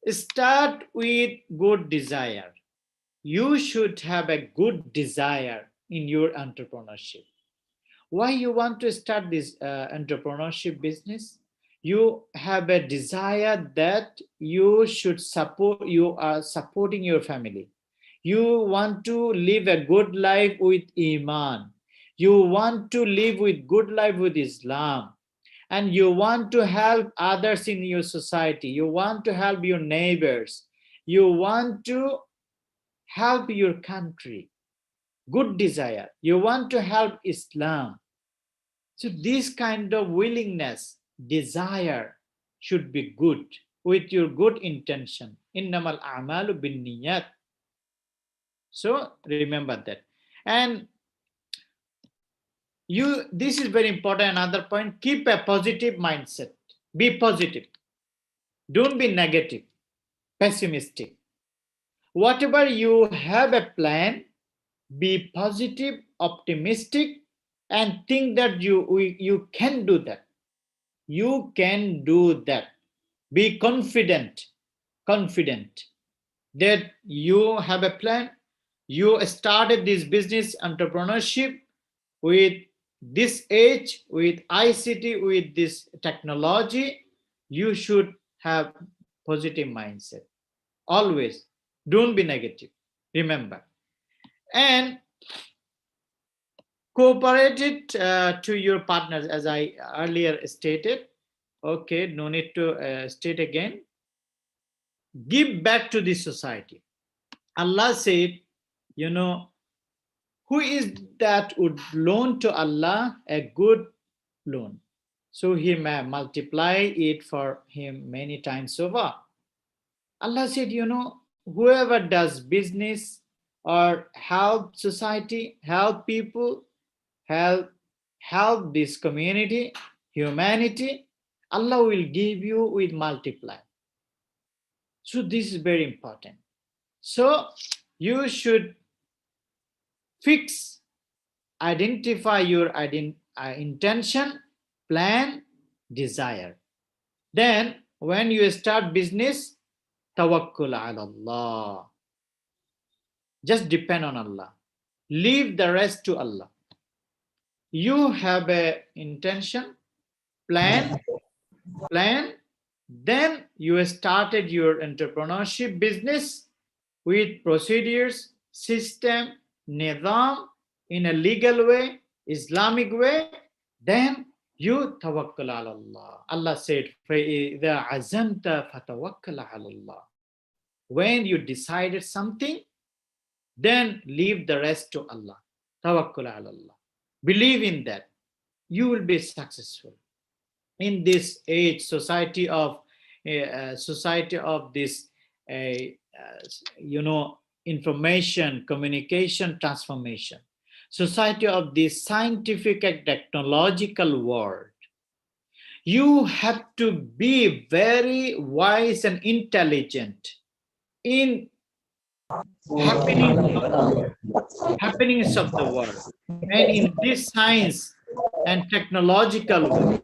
start with good desire. You should have a good desire in your entrepreneurship. Why you want to start this entrepreneurship business? You have a desire that you should support, you are supporting your family. You want to live a good life with Iman. You want to live with good life with Islam. And you want to help others in your society. You want to help your neighbors. You want to help your country. Good desire. You want to help Islam. So this kind of willingness, desire should be good with your good intention. Innamal a'malu bin niyat. So remember that. And this is very important. Another point, keep a positive mindset. Be positive. Don't be negative, pessimistic. Whatever you have a plan, be positive, optimistic, and think that you can do that. You can do that. Be confident that you have a plan. You started this business entrepreneurship with this age, with ICT, with this technology. You should have positive mindset. Always. Don't be negative. Remember. And cooperate it to your partners, as I earlier stated. Okay, no need to state again. Give back to the society. Allah said, who is that would loan to Allah a good loan? So he may multiply it for him many times over. Allah said, whoever does business or help society, help people, help this community, humanity, Allah will give you with multiply. So this is very important. So you should identify your intention, plan, desire. Then when you start business, tawakkul ala Allah. Just depend on Allah. Leave the rest to Allah. You have an intention, plan, then you started your entrepreneurship business with procedures, system, nizam, in a legal way, Islamic way, then you tawakkal ala Allah. Allah said, فَإِذَا عَزَمْتَ فَتَوَكَّلَ عَلَى اللَّهِ. When you decided something, then leave the rest to Allah. Tawakkul ala Allah. Believe in that. You will be successful. In this age, society of this, information, communication, transformation, society of this scientific and technological world, you have to be very wise and intelligent in happenings of the world, and in this science and technological world,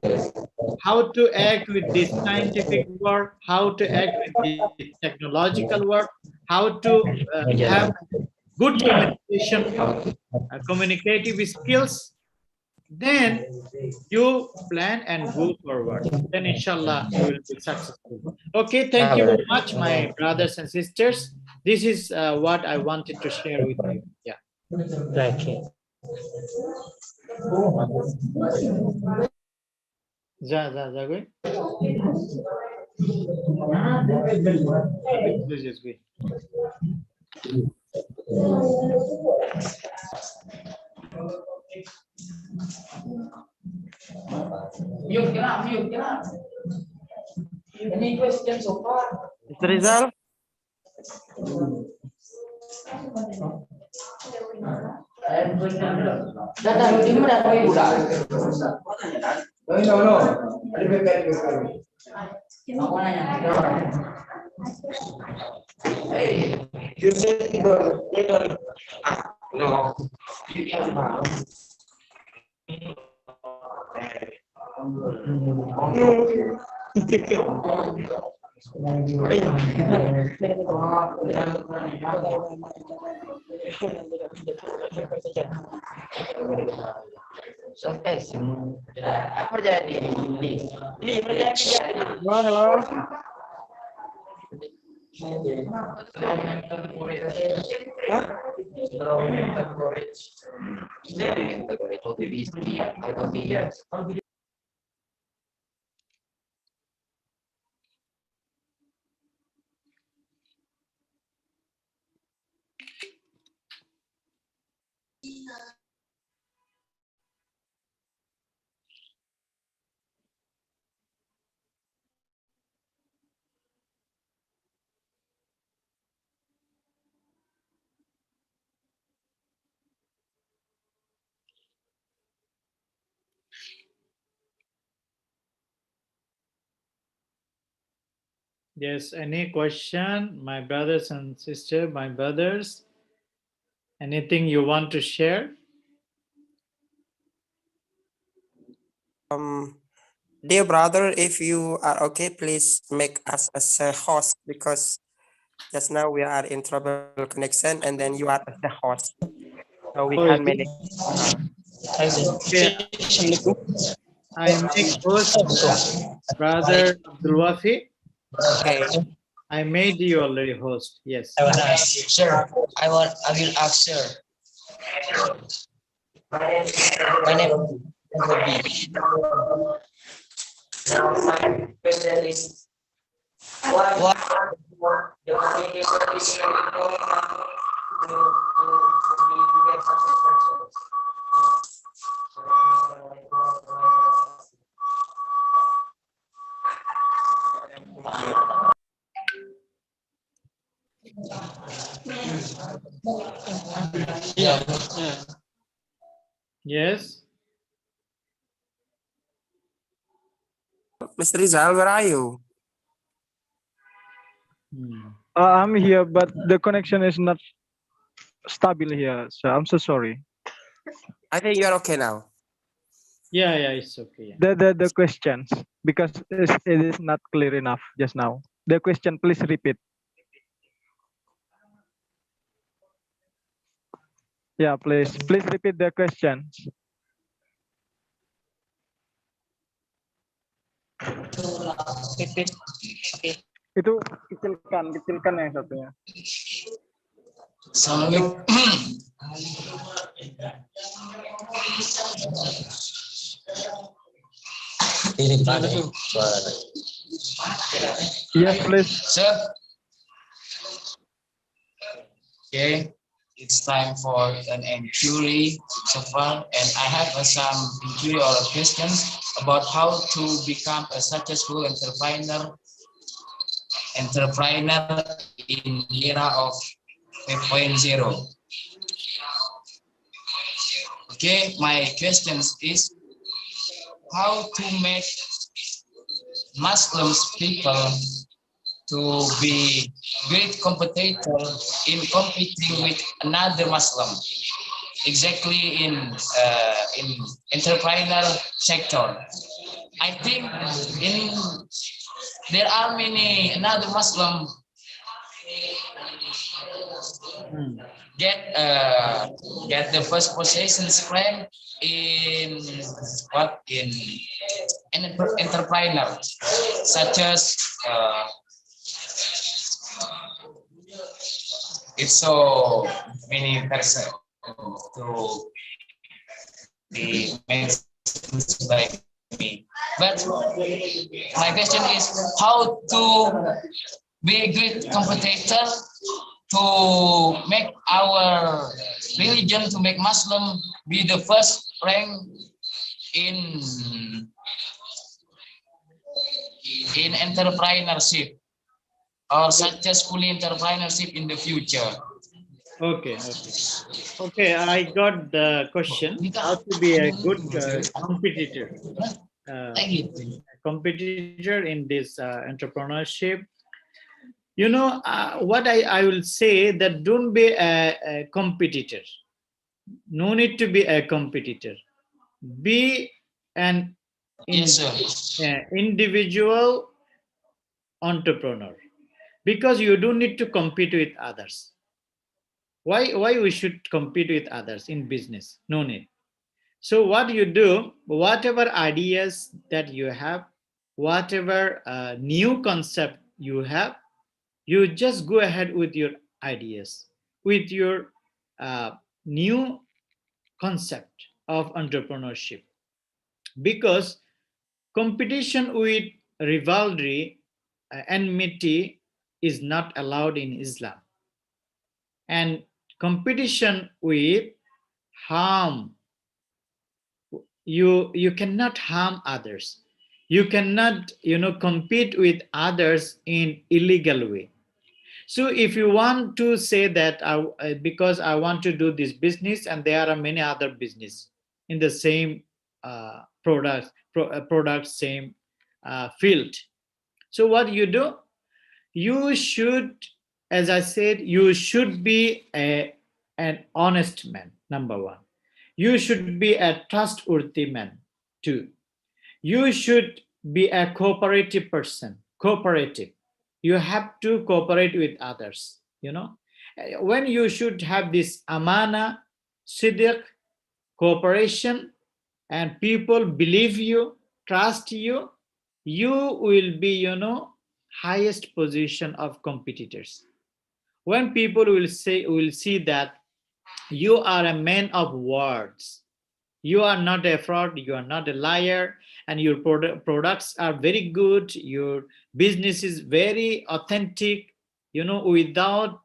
how to act with this scientific work, how to act with this technological work, how to have good communication, communicative skills, then you plan and go forward. Then inshallah you will be successful. Okay, thank you very much, my brothers and sisters. This is what I wanted to share with you. Yeah. Okay. जा गए Yes, we. Any questions so far? Mr. Rizal? Datang di mana kau ibu dah? No. Aku nanya. You said no. Sampai apa jadi ini Hello. Yes, any question, my brothers and sister, my brothers? Anything you want to share? Dear brother, if you are okay, please make us as a host because just now we are in trouble connection and then you are as the host. So we Oh, can is manage. Okay, I make host brother Abdul Wafi. Okay. I made you already host. Yes. I will ask, sir. I will ask, sir. My name will be. Now, my question is, what the communication is Yes. Mr. Rizal, where are you? I'm here, but the connection is not stable here. So I'm so sorry. I think you're okay now. Yeah, it's okay. The questions, because it is not clear enough just now. The question, please repeat. Yeah, please repeat the questions. Itu kecilkan yang satunya. Assalamualaikum. Yes, please. Sir. Okay, it's time for an inquiry so far, and I have some inquiry or questions about how to become a successful entrepreneur in the era of 5.0. Okay, my questions is how to make Muslims people to be great competitor in competing with another Muslim, exactly in entrepreneurial sector. I think there are many another Muslim get the first positions claim in entrepreneur, such as it's so many person to be mentioned by me. But my question is how to be a great competitor to make our religion, to make Muslim be the first rank in entrepreneurship or successfully entrepreneurship in the future. Okay, okay. Okay, I got the question. How to be a good competitor. Competitor in this entrepreneurship. You know, what I will say that don't be a competitor. No need to be a competitor. Be an Yes, sir. individual entrepreneur, because you don't need to compete with others. Why we should compete with others in business? No need. So what you do, whatever ideas that you have, whatever new concept you have, you just go ahead with your ideas, with your uh, new concept of entrepreneurship. Because competition with rivalry, enmity is not allowed in Islam. And competition with harm, you cannot harm others. You cannot, compete with others in illegal way. So if you want to say that because I want to do this business and there are many other business in the same product, same field. So what you do, you should, as I said, you should be an honest man, number one. You should be a trustworthy man, two. You should be a cooperative person, cooperative. You have to cooperate with others, when you should have this amana, siddiq, cooperation, and people believe you, trust you, you will be, highest position of competitors. When people will see that you are a man of words, you are not a fraud, you are not a liar, and your products are very good, your business is very authentic, without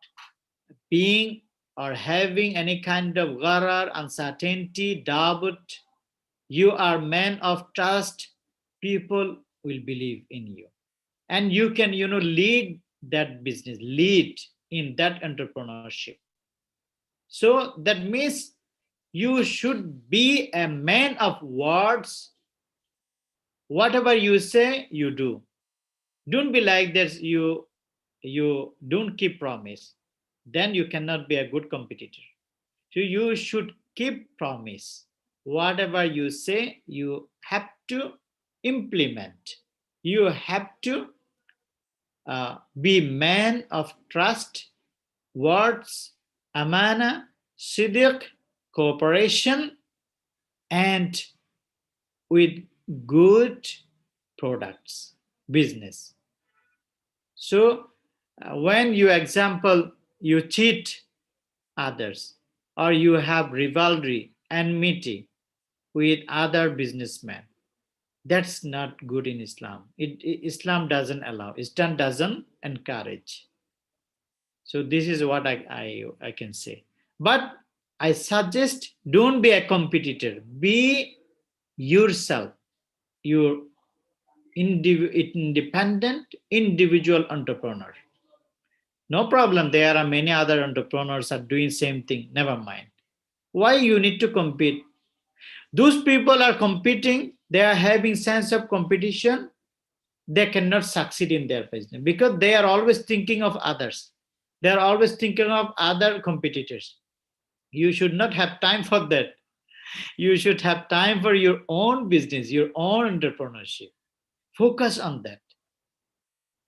being or having any kind of gharar, uncertainty, doubt, you are man of trust, people will believe in you. And you can, lead that business, lead in that entrepreneurship. So that means you should be a man of words. Whatever you say, you do. Don't be like this. You don't keep promise. Then you cannot be a good competitor. So you should keep promise. Whatever you say, you have to implement. You have to be man of trust, words, amana, siddiq, cooperation, and with good products, business. So when you example, you cheat others, or you have rivalry, enmity with other businessmen, that's not good in Islam. Islam doesn't allow, Islam doesn't encourage. So this is what I can say. But I suggest, don't be a competitor. Be yourself, your independent individual entrepreneur. No problem. There are many other entrepreneurs are doing same thing. Never mind. Why you need to compete? Those people are competing. They are having sense of competition. They cannot succeed in their business because they are always thinking of others. They are always thinking of other competitors. You should not have time for that. You should have time for your own business, your own entrepreneurship. Focus on that.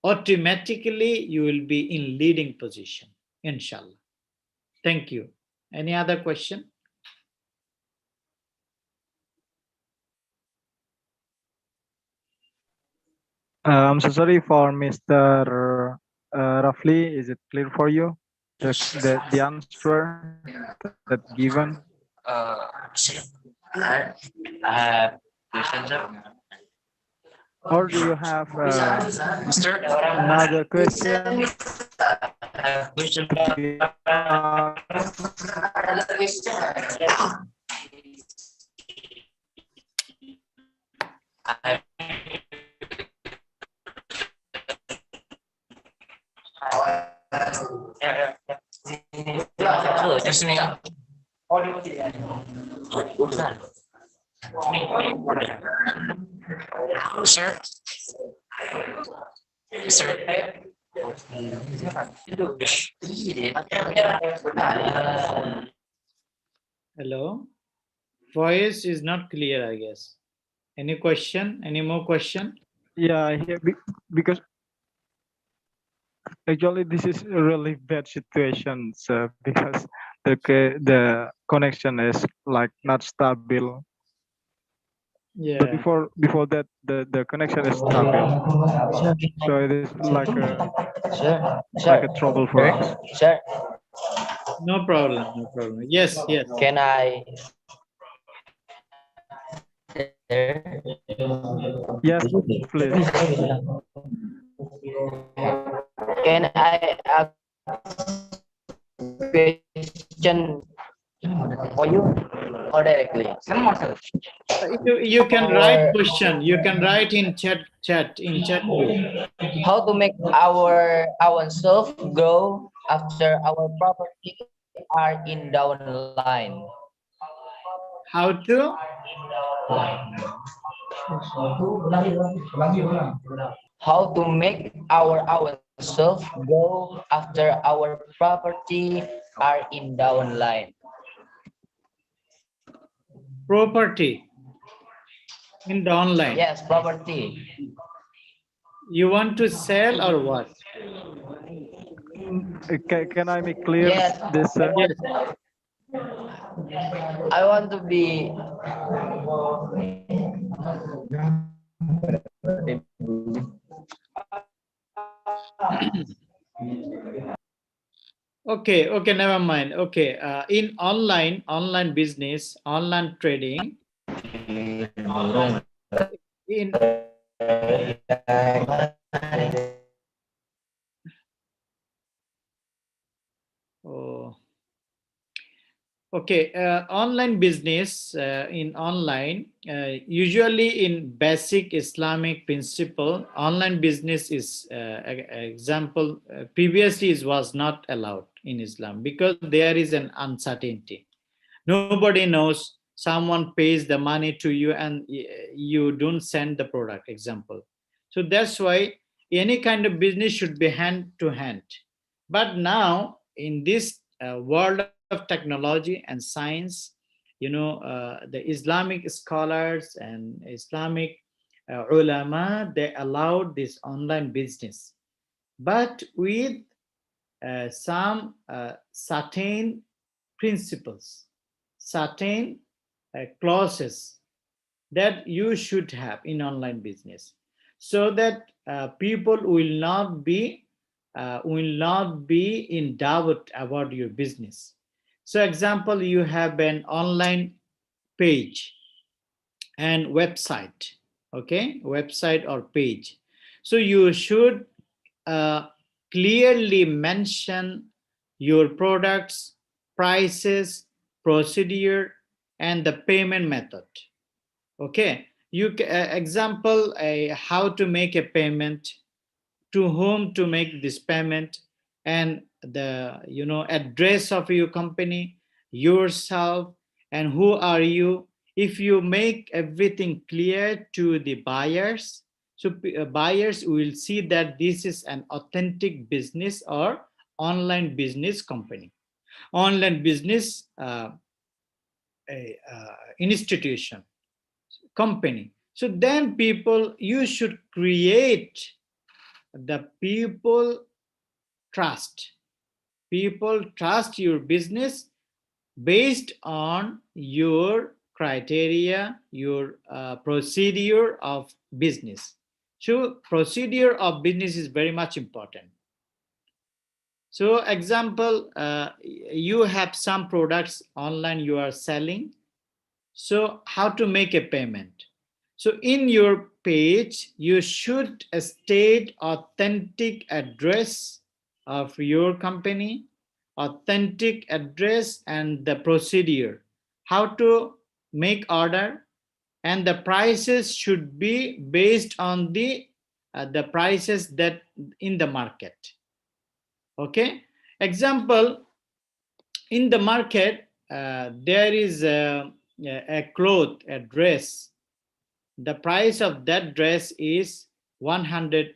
Automatically, you will be in leading position, inshallah. Thank you. Any other question? I'm so sorry for Mr. Rafli. Is it clear for you? the answer that given? Uh, I have question, sir. Or do you have Sir, another question I have question. to be asked? I Listening up. Sir, sir. Hello. Voice is not clear, I guess. Any question? Any more question? Yeah, because actually this is a really bad situation, so because the connection is like not stable. Yeah. But before that, the connection is stable. So it is like a trouble for us. Sir, No problem. No problem. Yes. Yes. can I? Yes, please. Can I ask question for you or directly? You can write Or question. You can write in chat group. how to make ourselves grow after our property are in downline? How to? How to make ourselves grow after our property are in downline? Property in the online. Yes, property. You want to sell or what? Can I make clear Yes. this? Yes. I want to be Okay. Okay. Never mind. Okay. In online business, online trading. In oh. Okay, online business in online, usually in basic Islamic principle, online business is example previously it was not allowed in Islam because there is an uncertainty. Nobody knows. Someone pays the money to you and you don't send the product. Example. So that's why any kind of business should be hand to hand. But now in this world of technology and science, the Islamic scholars and Islamic ulama, they allowed this online business, but with some certain principles, certain clauses that you should have in online business, so that people will not be in doubt about your business. So example, you have an online page and website, okay, website or page. So you should clearly mention your products, prices, procedure, and the payment method. Okay, example, how to make a payment, to whom to make this payment, and the address of your company, yourself, and who are you. If you make everything clear to the buyers, so buyers will see that this is an authentic business or online business company, online business institution, company. So then people, you should create the people trust your business based on your criteria, your procedure of business. So procedure of business is very much important. So example, you have some products online you are selling. So how to make a payment? So in your page, you should state authentic address of your company, authentic address and the procedure, how to make order, and the prices should be based on the prices that in the market. Okay, example, in the market there is a cloth, a dress. The price of that dress is $100.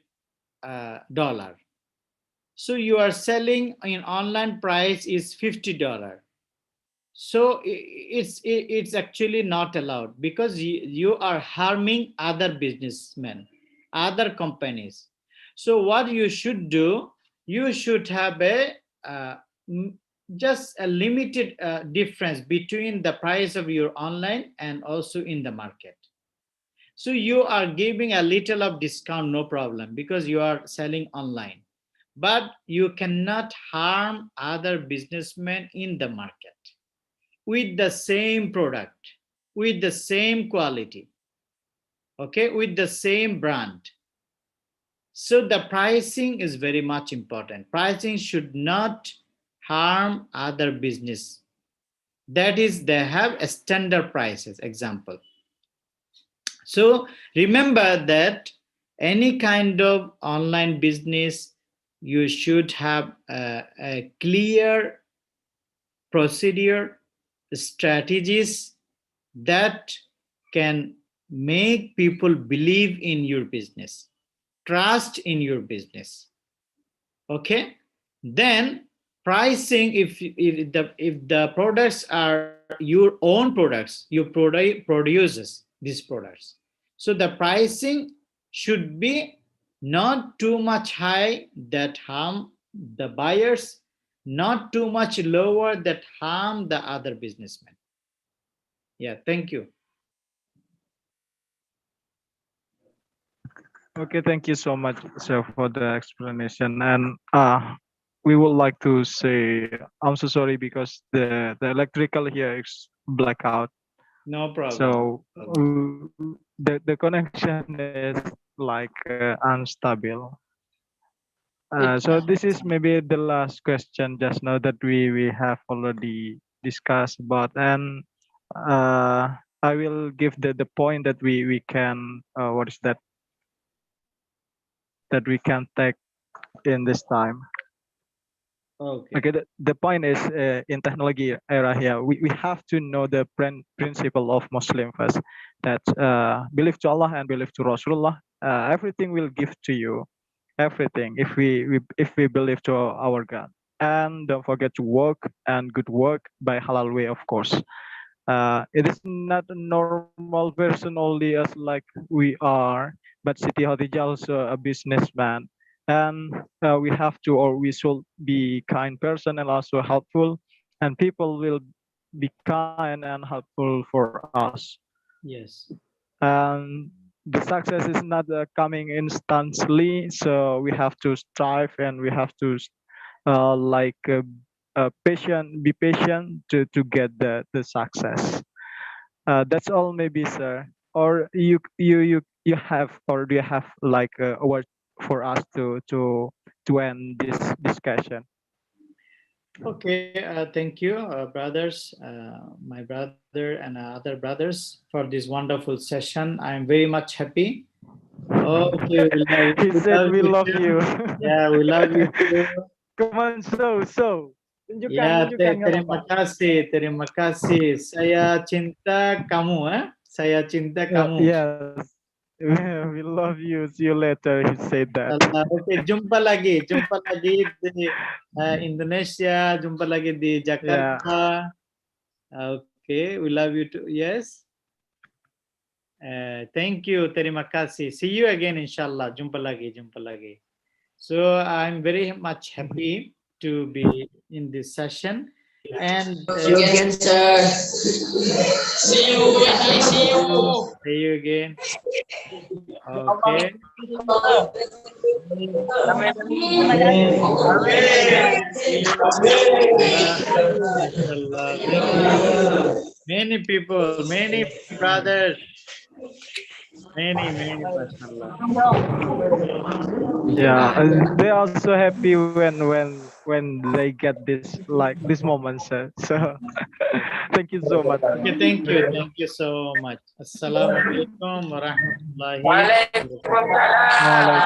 So you are selling in online price is $50. So it's actually not allowed, because you are harming other businessmen, other companies. So what you should do, you should have a just a limited difference between the price of your online and also in the market. So you are giving a little of discount, no problem, because you are selling online, but you cannot harm other businessmen in the market with the same product, with the same quality, okay, with the same brand. So the pricing is very much important. Pricing should not harm other business. That is, they have a standard prices, example. So remember that any kind of online business, you should have a clear procedure, strategies that can make people believe in your business, trust in your business. Okay, then pricing, if the products are your own products, you produces these products, so the pricing should be not too much high that harm the buyers, not too much lower that harm the other businessmen. Yeah, thank you. Okay, thank you so much, sir, for the explanation. And we would like to say I'm so sorry because the electrical here is blackout. No problem. So the connection is like unstable. So this is maybe the last question just now that we have already discussed about, and I will give the point that we can what is that we can take in this time. Okay. Okay, the point is in technology era here, we have to know the principle of Muslim first, that believe to Allah and believe to Rasulullah. Everything will give to you, everything, if we believe to our God. And don't forget to work, and good work by halal way, of course. It is not a normal person only as like we are, but Siti Khadijah also a businessman. And we have to, or we should be kind person and also helpful, and people will be kind and helpful for us. Yes. And the success is not coming instantly, so we have to strive and we have to be patient to get the success. That's all, maybe, sir. Or you have, or do you have like a word for us to end this discussion? Okay, thank you, brothers, my brother and other brothers, for this wonderful session. I'm very much happy. Okay, He said we love you. Yeah, we love you too. Come on, so tunjukkan, Ya, tunjukkan nggak apa-apa. terima kasih. Saya cinta kamu, Saya cinta kamu. Yes, we love you. See you later. He said that. Oke, jumpa lagi di Indonesia, jumpa lagi di Jakarta. Oke, we love you too. Yes. Thank you, terima kasih. See you again, inshallah. Jumpa lagi. So I'm very much happy to be in this session. And See you again, sir. See you when I see you. see you again. Okay. Mashallah. Thank you. Many people, many brothers, many, mashallah. Yeah, they also happy when they get this like this moment, sir. So thank you so much. Okay, thank you so much. Assalamu alaikum wa rahmatullahi wa barakatuh. Waalaikumsalam.